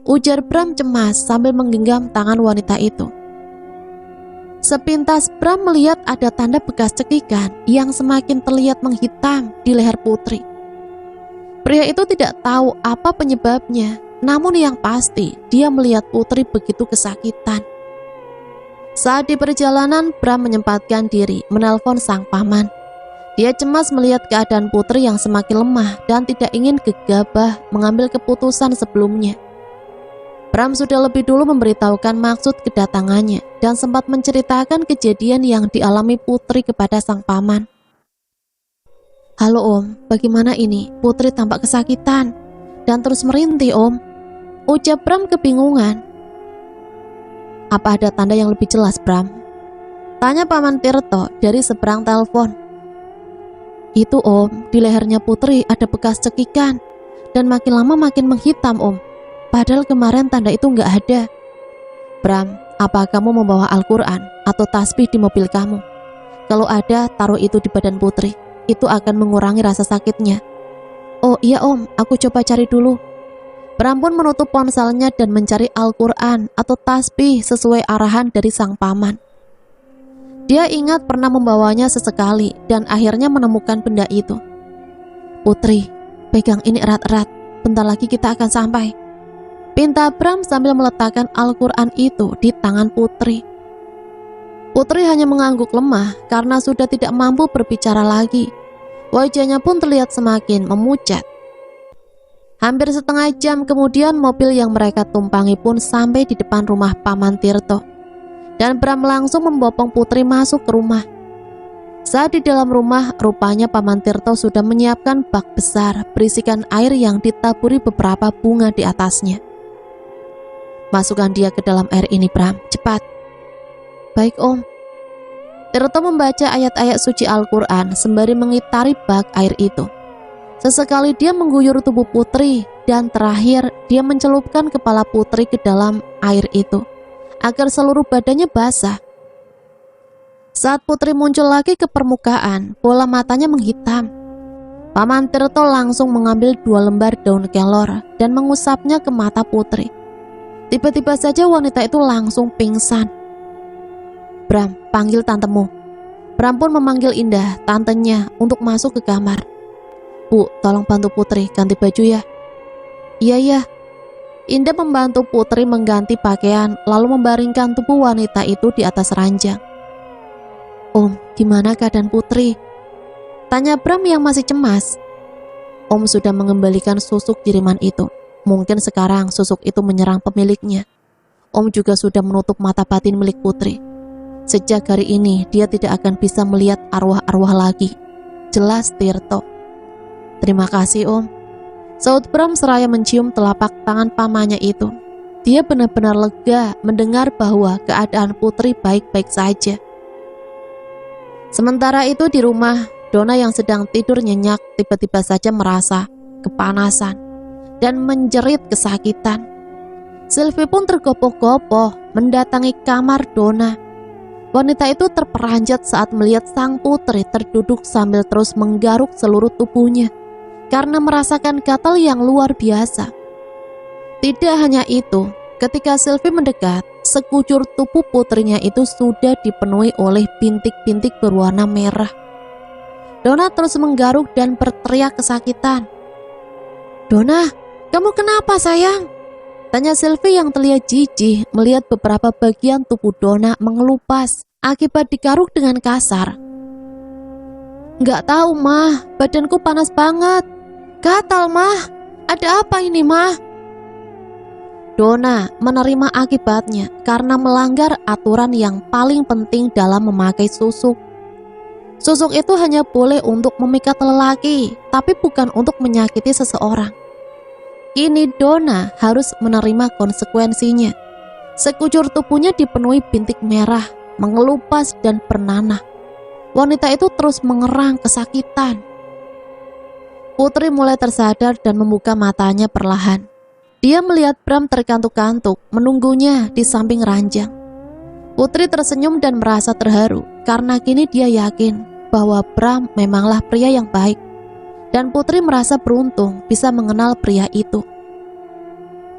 ujar Bram cemas sambil menggenggam tangan wanita itu. Sepintas Bram melihat ada tanda bekas cekikan yang semakin terlihat menghitam di leher Putri. Pria itu tidak tahu apa penyebabnya, namun yang pasti dia melihat Putri begitu kesakitan. Saat di perjalanan, Bram menyempatkan diri menelpon sang paman. Dia cemas melihat keadaan Putri yang semakin lemah dan tidak ingin gegabah mengambil keputusan sebelumnya. Bram sudah lebih dulu memberitahukan maksud kedatangannya dan sempat menceritakan kejadian yang dialami Putri kepada sang paman. "Halo Om, bagaimana ini? Putri tampak kesakitan dan terus merintih Om," ucap Bram kebingungan. "Apa ada tanda yang lebih jelas, Bram?" tanya Paman Tirto dari seberang telepon. "Itu Om, di lehernya Putri ada bekas cekikan dan makin lama makin menghitam Om. Padahal kemarin tanda itu nggak ada." "Bram, apa kamu membawa Al-Quran atau tasbih di mobil kamu? Kalau ada, taruh itu di badan Putri. Itu akan mengurangi rasa sakitnya." "Oh iya Om, aku coba cari dulu." Bram pun menutup ponselnya dan mencari Al-Quran atau tasbih sesuai arahan dari sang paman. Dia ingat pernah membawanya sesekali dan akhirnya menemukan benda itu. "Putri, pegang ini erat-erat, bentar lagi kita akan sampai," pinta Bram sambil meletakkan Al-Quran itu di tangan Putri. Putri hanya mengangguk lemah karena sudah tidak mampu berbicara lagi. Wajahnya pun terlihat semakin memucat. Hampir setengah jam kemudian mobil yang mereka tumpangi pun sampai di depan rumah Paman Tirto. Dan Bram langsung membopong Putri masuk ke rumah. Saat di dalam rumah, rupanya Paman Tirto sudah menyiapkan bak besar berisikan air yang ditaburi beberapa bunga di atasnya. "Masukkan dia ke dalam air ini Bram, cepat." "Baik Om." Tirto membaca ayat-ayat suci Al-Quran sembari mengitari bak air itu. Sesekali dia mengguyur tubuh Putri dan terakhir dia mencelupkan kepala Putri ke dalam air itu agar seluruh badannya basah. Saat Putri muncul lagi ke permukaan, bola matanya menghitam. Paman Tirto langsung mengambil 2 lembar daun kelor dan mengusapnya ke mata Putri. Tiba-tiba saja wanita itu langsung pingsan. "Bram, panggil tantemu." Bram pun memanggil Indah, tantenya, untuk masuk ke kamar. "Bu, tolong bantu Putri ganti baju ya." "Iya ya." Indah membantu Putri mengganti pakaian lalu membaringkan tubuh wanita itu di atas ranjang. "Om, gimana keadaan Putri?" tanya Bram yang masih cemas. "Om sudah mengembalikan susuk kiriman itu. Mungkin sekarang susuk itu menyerang pemiliknya. Om juga sudah menutup mata batin milik Putri. Sejak hari ini dia tidak akan bisa melihat arwah-arwah lagi," jelas Tirto. "Terima kasih Om," saut Bram seraya mencium telapak tangan pamannya itu. Dia benar-benar lega mendengar bahwa keadaan Putri baik-baik saja. Sementara itu di rumah, Donna yang sedang tidur nyenyak tiba-tiba saja merasa kepanasan dan menjerit kesakitan. Sylvie pun tergopoh-gopoh mendatangi kamar Donna. Wanita itu terperanjat saat melihat sang putri terduduk sambil terus menggaruk seluruh tubuhnya karena merasakan gatal yang luar biasa. Tidak hanya itu, ketika Sylvie mendekat, sekujur tubuh putrinya itu sudah dipenuhi oleh bintik-bintik berwarna merah. Donna terus menggaruk dan berteriak kesakitan. "Donna, kamu kenapa sayang?" Tanya Sylvie yang terlihat jijih melihat beberapa bagian tubuh Donna mengelupas akibat digaruk dengan kasar. Nggak tahu, Mah. Badanku panas banget. Gatal, Mah. Ada apa ini, Mah? Donna menerima akibatnya karena melanggar aturan yang paling penting dalam memakai susuk. Susuk itu hanya boleh untuk memikat lelaki, tapi bukan untuk menyakiti seseorang. Kini Donna harus menerima konsekuensinya. Sekujur tubuhnya dipenuhi bintik merah, mengelupas dan bernanah. Wanita itu terus mengerang kesakitan. Putri mulai tersadar dan membuka matanya perlahan. Dia melihat Bram terkantuk-kantuk, menunggunya di samping ranjang. Putri tersenyum dan merasa terharu, karena kini dia yakin bahwa Bram memanglah pria yang baik. Dan Putri merasa beruntung bisa mengenal pria itu.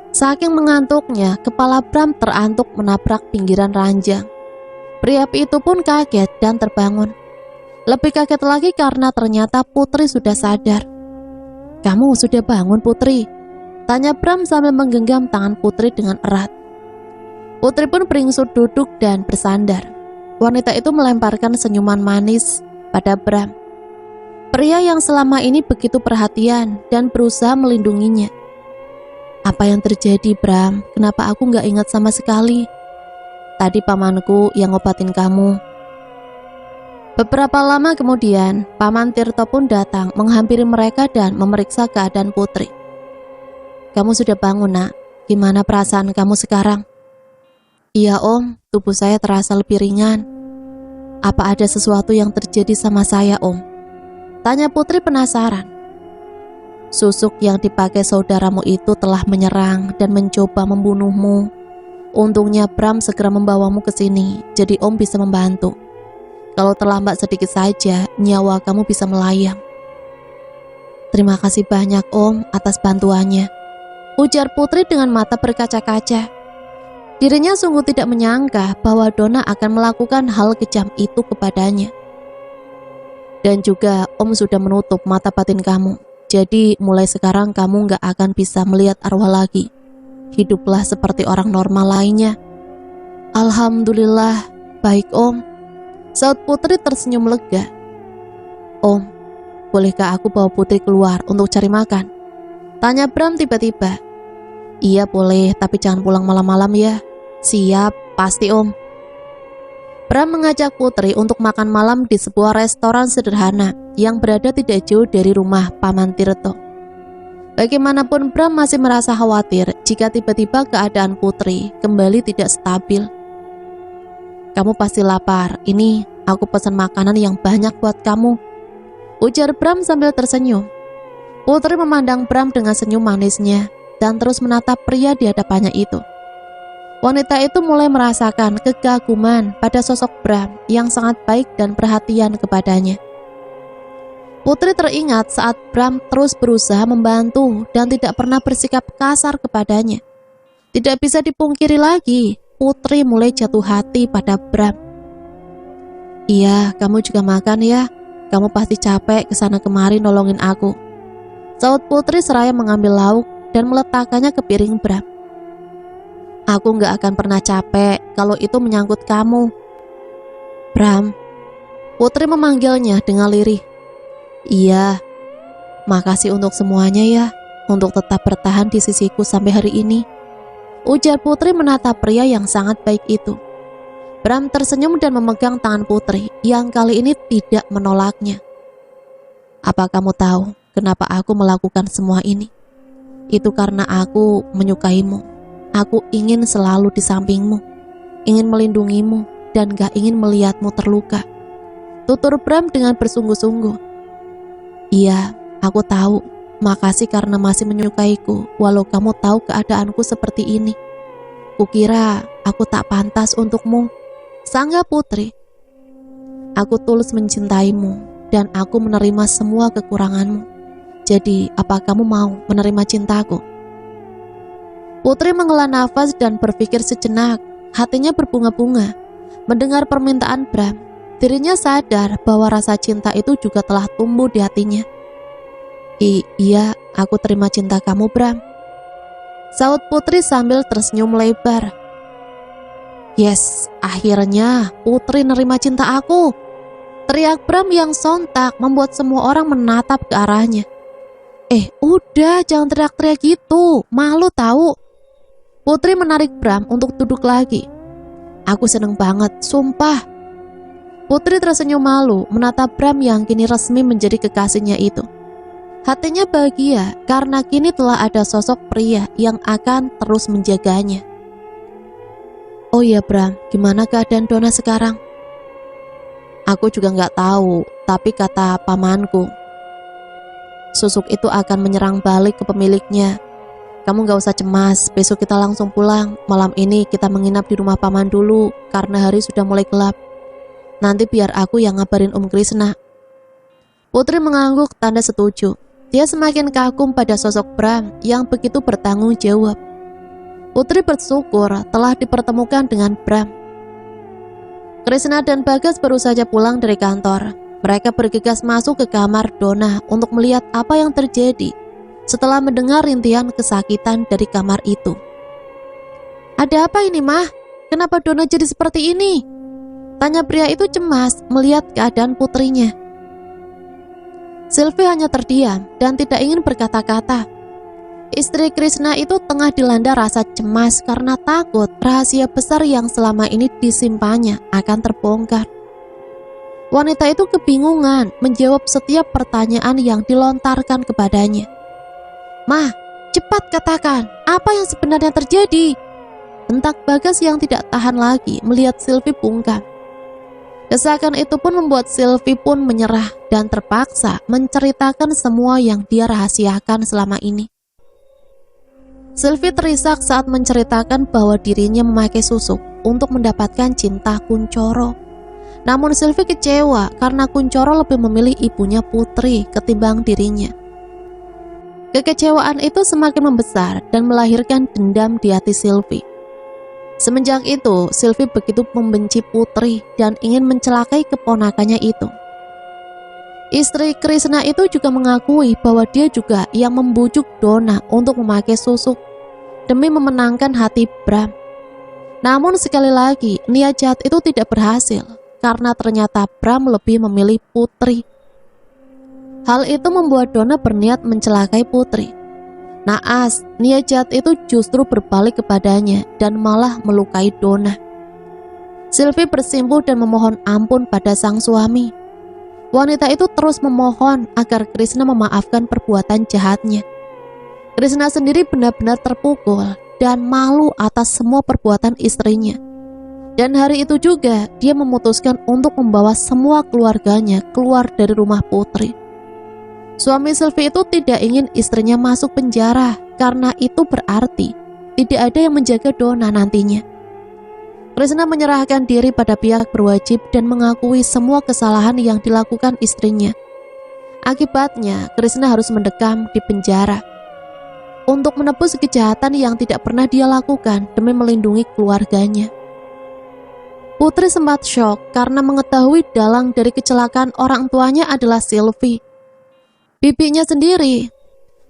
Saking mengantuknya, kepala Bram terantuk menabrak pinggiran ranjang. Pria itu pun kaget dan terbangun. Lebih kaget lagi karena ternyata Putri sudah sadar. "Kamu sudah bangun, Putri?" tanya Bram sambil menggenggam tangan Putri dengan erat. Putri pun beringsut duduk dan bersandar. Wanita itu melemparkan senyuman manis pada Bram. Pria yang selama ini begitu perhatian dan berusaha melindunginya. "Apa yang terjadi, Bram? Kenapa aku gak ingat sama sekali? Tadi pamanku yang ngobatin kamu." Beberapa lama kemudian, Paman Tirto pun datang menghampiri mereka dan memeriksa keadaan Putri. "Kamu sudah bangun, Nak. Gimana perasaan kamu sekarang?" "Iya, Om. Tubuh saya terasa lebih ringan." "Apa ada sesuatu yang terjadi sama saya, Om?" tanya Putri penasaran. "Susuk yang dipakai saudaramu itu telah menyerang dan mencoba membunuhmu. Untungnya Bram segera membawamu ke sini, jadi Om bisa membantu. Kalau terlambat sedikit saja, nyawa kamu bisa melayang." "Terima kasih banyak, Om, atas bantuannya," ujar Putri dengan mata berkaca-kaca. Dirinya sungguh tidak menyangka bahwa Donna akan melakukan hal kejam itu kepadanya. "Dan juga Om sudah menutup mata batin kamu. Jadi mulai sekarang kamu gak akan bisa melihat arwah lagi. Hiduplah seperti orang normal lainnya." "Alhamdulillah, baik Om," saut Putri tersenyum lega. "Om, bolehkah aku bawa Putri keluar untuk cari makan?" tanya Bram tiba-tiba. "Iya boleh, tapi jangan pulang malam-malam ya." "Siap, pasti Om." Bram mengajak Putri untuk makan malam di sebuah restoran sederhana yang berada tidak jauh dari rumah Paman Tirto. Bagaimanapun Bram masih merasa khawatir jika tiba-tiba keadaan Putri kembali tidak stabil. "Kamu pasti lapar, ini aku pesan makanan yang banyak buat kamu," ujar Bram sambil tersenyum. Putri memandang Bram dengan senyum manisnya dan terus menatap pria di hadapannya itu. Wanita itu mulai merasakan kekaguman pada sosok Bram yang sangat baik dan perhatian kepadanya. Putri teringat saat Bram terus berusaha membantu dan tidak pernah bersikap kasar kepadanya. Tidak bisa dipungkiri lagi, Putri mulai jatuh hati pada Bram. "Iya, kamu juga makan ya. Kamu pasti capek kesana kemari nolongin aku," saut Putri seraya mengambil lauk dan meletakkannya ke piring Bram. "Aku gak akan pernah capek kalau itu menyangkut kamu." "Bram," Putri memanggilnya dengan lirih. "Iya, makasih untuk semuanya ya, untuk tetap bertahan di sisiku sampai hari ini," ujar Putri menatap pria yang sangat baik itu. Bram tersenyum dan memegang tangan Putri yang kali ini tidak menolaknya. "Apa kamu tahu kenapa aku melakukan semua ini? Itu karena aku menyukaimu. Aku ingin selalu di sampingmu, ingin melindungimu, dan gak ingin melihatmu terluka," tutur Bram dengan bersungguh-sungguh. "Iya, aku tahu. Makasih karena masih menyukaiku, walau kamu tahu keadaanku seperti ini. Kukira aku tak pantas untukmu," sangga Putri. "Aku tulus mencintaimu, dan aku menerima semua kekuranganmu. Jadi, apa kamu mau menerima cintaku?" Putri menghela nafas dan berpikir sejenak. Hatinya berbunga-bunga. Mendengar permintaan Bram, dirinya sadar bahwa rasa cinta itu juga telah tumbuh di hatinya. "Iya, aku terima cinta kamu, Bram." Saut Putri sambil tersenyum lebar. Yes, akhirnya Putri nerima cinta aku. Teriak Bram yang sontak membuat semua orang menatap ke arahnya. Udah, jangan teriak-teriak gitu, malu tahu. Putri menarik Bram untuk duduk lagi. Aku seneng banget, sumpah. Putri tersenyum malu menatap Bram yang kini resmi menjadi kekasihnya itu. Hatinya bahagia karena kini telah ada sosok pria yang akan terus menjaganya. Oh iya Bram, gimana keadaan Donna sekarang? Aku juga nggak tahu, tapi kata pamanku, susuk itu akan menyerang balik ke pemiliknya. Kamu gak usah cemas, besok kita langsung pulang. Malam ini kita menginap di rumah paman dulu, karena hari sudah mulai gelap. Nanti biar aku yang ngabarin Om Krishna. Putri mengangguk tanda setuju. Dia semakin kagum pada sosok Bram yang begitu bertanggung jawab. Putri bersyukur telah dipertemukan dengan Bram. Krishna dan Bagas baru saja pulang dari kantor. Mereka bergegas masuk ke kamar Donna untuk melihat apa yang terjadi setelah mendengar rintihan kesakitan dari kamar itu. Ada apa ini, Mah? Kenapa Donna jadi seperti ini? Tanya pria itu cemas melihat keadaan putrinya. Sylvie hanya terdiam dan tidak ingin berkata-kata. Istri Krishna itu tengah dilanda rasa cemas karena takut rahasia besar yang selama ini disimpannya akan terbongkar. Wanita itu kebingungan menjawab setiap pertanyaan yang dilontarkan kepadanya. Mah, cepat katakan, apa yang sebenarnya terjadi? Bentak Bagas yang tidak tahan lagi melihat Sylvie bungkam. Desakan itu pun membuat Sylvie pun menyerah dan terpaksa menceritakan semua yang dia rahasiakan selama ini. Sylvie terisak saat menceritakan bahwa dirinya memakai susuk untuk mendapatkan cinta Kuncoro. Namun Sylvie kecewa karena Kuncoro lebih memilih ibunya Putri ketimbang dirinya. Kekecewaan itu semakin membesar dan melahirkan dendam di hati Sylvie. Semenjak itu, Sylvie begitu membenci Putri dan ingin mencelakai keponakannya itu. Istri Krishna itu juga mengakui bahwa dia juga yang membujuk Donna untuk memakai susuk demi memenangkan hati Bram. Namun sekali lagi, niat jahat itu tidak berhasil karena ternyata Bram lebih memilih Putri. Hal itu membuat Donna berniat mencelakai Putri. Naas, niat jahat itu justru berbalik kepadanya dan malah melukai Donna. Sylvie bersimpuh dan memohon ampun pada sang suami. Wanita itu terus memohon agar Krishna memaafkan perbuatan jahatnya. Krishna sendiri benar-benar terpukul dan malu atas semua perbuatan istrinya. Dan hari itu juga dia memutuskan untuk membawa semua keluarganya keluar dari rumah Putri. Suami Sylvie itu tidak ingin istrinya masuk penjara karena itu berarti tidak ada yang menjaga Donna nantinya. Krishna menyerahkan diri pada pihak berwajib dan mengakui semua kesalahan yang dilakukan istrinya. Akibatnya, Krishna harus mendekam di penjara untuk menebus kejahatan yang tidak pernah dia lakukan demi melindungi keluarganya. Putri sempat syok karena mengetahui dalang dari kecelakaan orang tuanya adalah Sylvie. Bibinya sendiri,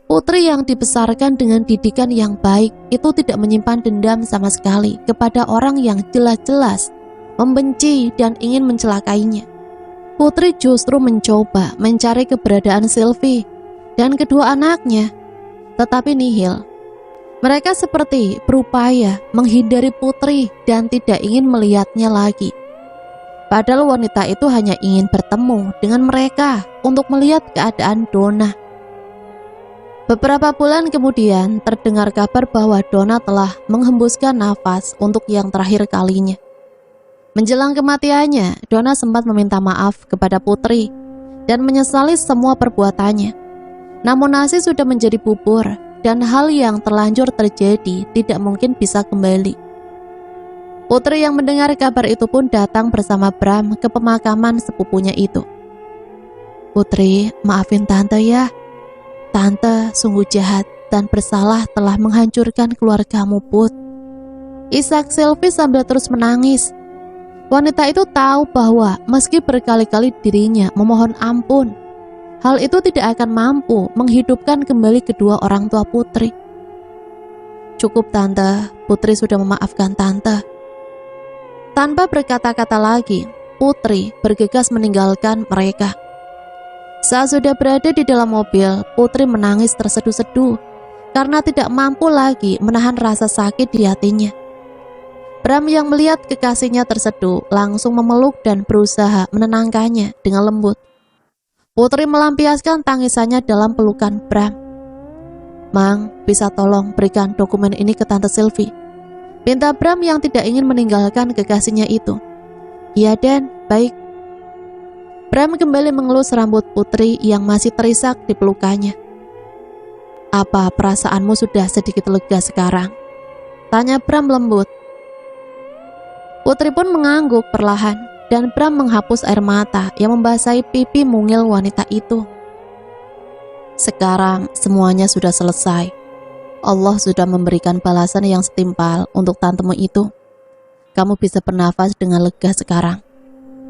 Putri yang dibesarkan dengan didikan yang baik, itu tidak menyimpan dendam sama sekali kepada orang yang jelas-jelas membenci dan ingin mencelakainya. Putri justru mencoba mencari keberadaan Sylvie dan kedua anaknya, tetapi nihil. Mereka seperti berupaya menghindari Putri dan tidak ingin melihatnya lagi. Padahal wanita itu hanya ingin bertemu dengan mereka untuk melihat keadaan Donna. Beberapa bulan kemudian terdengar kabar bahwa Donna telah menghembuskan nafas untuk yang terakhir kalinya. Menjelang kematiannya, Donna sempat meminta maaf kepada Putri dan menyesali semua perbuatannya. Namun nasi sudah menjadi bubur dan hal yang terlanjur terjadi tidak mungkin bisa kembali. Putri yang mendengar kabar itu pun datang bersama Bram ke pemakaman sepupunya itu. Putri, maafin Tante ya. Tante sungguh jahat dan bersalah telah menghancurkan keluargamu, Put. Isak Sylvie sambil terus menangis. Wanita itu tahu bahwa meski berkali-kali dirinya memohon ampun, hal itu tidak akan mampu menghidupkan kembali kedua orang tua Putri. Cukup tante, Putri sudah memaafkan tante. Tanpa berkata-kata lagi, Putri bergegas meninggalkan mereka. Saat sudah berada di dalam mobil, Putri menangis terseduh-seduh karena tidak mampu lagi menahan rasa sakit di hatinya. Bram yang melihat kekasihnya terseduh langsung memeluk dan berusaha menenangkannya dengan lembut. Putri melampiaskan tangisannya dalam pelukan Bram. Mang, bisa tolong berikan dokumen ini ke Tante Sylvie, pinta Bram yang tidak ingin meninggalkan kekasihnya itu. Iya Den, baik. Bram kembali mengelus rambut Putri yang masih terisak di pelukannya. Apa perasaanmu sudah sedikit lega sekarang? Tanya Bram lembut. Putri pun mengangguk perlahan dan Bram menghapus air mata yang membasahi pipi mungil wanita itu. Sekarang semuanya sudah selesai. Allah sudah memberikan balasan yang setimpal untuk tantemu itu. Kamu bisa bernafas dengan lega sekarang,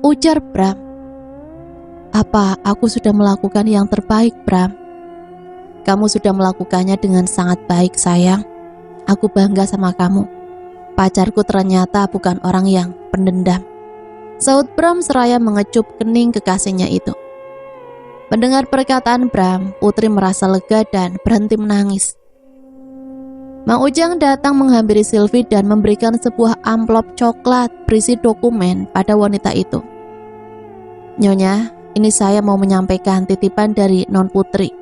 ujar Bram. Apa aku sudah melakukan yang terbaik, Bram? Kamu sudah melakukannya dengan sangat baik, sayang. Aku bangga sama kamu. Pacarku ternyata bukan orang yang pendendam, saut Bram seraya mengecup kening kekasihnya itu. Mendengar perkataan Bram, Putri merasa lega dan berhenti menangis. Mang Ujang datang menghampiri Sylvie dan memberikan sebuah amplop coklat berisi dokumen pada wanita itu. Nyonya, ini saya mau menyampaikan titipan dari Non Putri.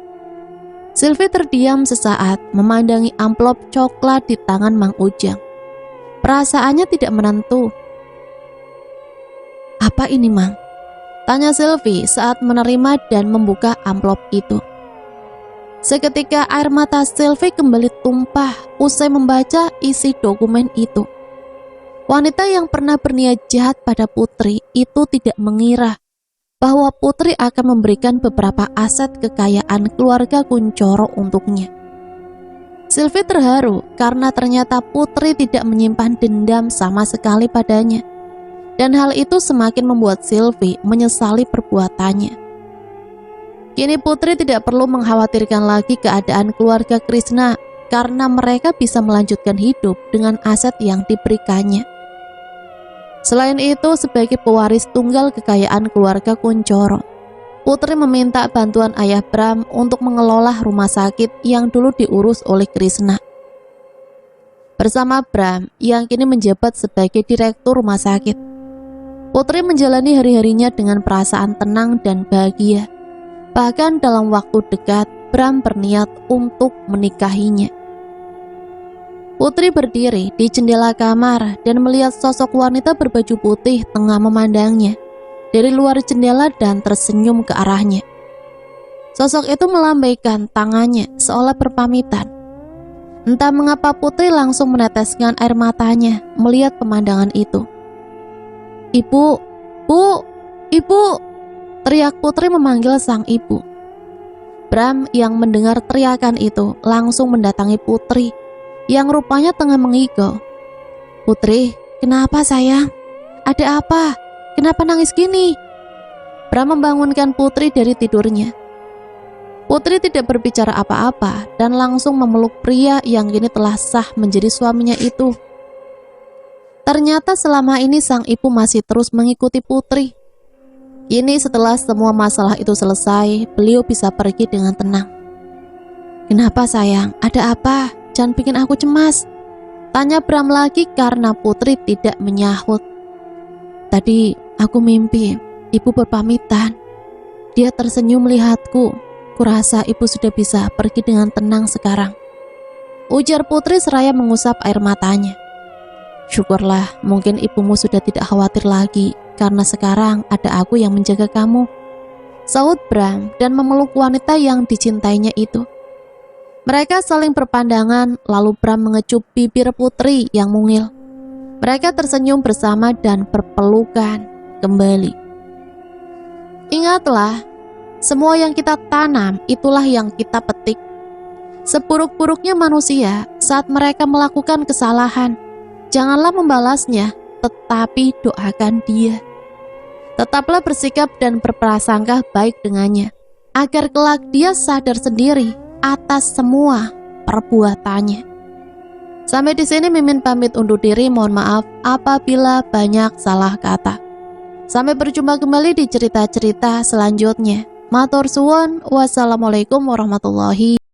Sylvie terdiam sesaat memandangi amplop coklat di tangan Mang Ujang. Perasaannya tidak menentu. Apa ini, Mang? Tanya Sylvie saat menerima dan membuka amplop itu. Seketika air mata Sylvie kembali tumpah usai membaca isi dokumen itu. Wanita yang pernah berniat jahat pada Putri itu tidak mengira bahwa Putri akan memberikan beberapa aset kekayaan keluarga Kuncoro untuknya. Sylvie terharu karena ternyata Putri tidak menyimpan dendam sama sekali padanya. Dan hal itu semakin membuat Sylvie menyesali perbuatannya. Kini Putri tidak perlu mengkhawatirkan lagi keadaan keluarga Krishna karena mereka bisa melanjutkan hidup dengan aset yang diberikannya. Selain itu, sebagai pewaris tunggal kekayaan keluarga Kuncoro, Putri meminta bantuan ayah Bram untuk mengelola rumah sakit yang dulu diurus oleh Krishna. Bersama Bram yang kini menjabat sebagai direktur rumah sakit, Putri menjalani hari-harinya dengan perasaan tenang dan bahagia. Bahkan dalam waktu dekat, Bram berniat untuk menikahinya. Putri berdiri di jendela kamar dan melihat sosok wanita berbaju putih tengah memandangnya dari luar jendela dan tersenyum ke arahnya. Sosok itu melambaikan tangannya seolah berpamitan. Entah mengapa Putri langsung meneteskan air matanya melihat pemandangan itu. Ibu, ibu, teriak Putri memanggil sang ibu. Bram yang mendengar teriakan itu langsung mendatangi Putri yang rupanya tengah mengigau. Putri, kenapa sayang? Ada apa? Kenapa nangis gini? Bram membangunkan Putri dari tidurnya. Putri tidak berbicara apa-apa dan langsung memeluk pria yang kini telah sah menjadi suaminya itu. Ternyata selama ini sang ibu masih terus mengikuti Putri. Kini setelah semua masalah itu selesai, beliau bisa pergi dengan tenang. Kenapa sayang? Ada apa? Jangan bikin aku cemas. Tanya Bram lagi karena Putri tidak menyahut. Tadi aku mimpi, ibu berpamitan. Dia tersenyum melihatku. Kurasa ibu sudah bisa pergi dengan tenang sekarang, ujar Putri seraya mengusap air matanya. Syukurlah, mungkin ibumu sudah tidak khawatir lagi karena sekarang ada aku yang menjaga kamu, saut Bram dan memeluk wanita yang dicintainya itu. Mereka saling berpandangan, lalu Bram mengecup bibir Putri yang mungil. Mereka tersenyum bersama dan berpelukan kembali. Ingatlah, semua yang kita tanam itulah yang kita petik. Seburuk-buruknya manusia saat mereka melakukan kesalahan, janganlah membalasnya, tetapi doakan dia. Tetaplah bersikap dan berprasangka baik dengannya, agar kelak dia sadar sendiri atas semua perbuatannya. Sampai di sini Mimin pamit undur diri, mohon maaf apabila banyak salah kata. Sampai berjumpa kembali di cerita-cerita selanjutnya. Matur suwun, wassalamualaikum warahmatullahi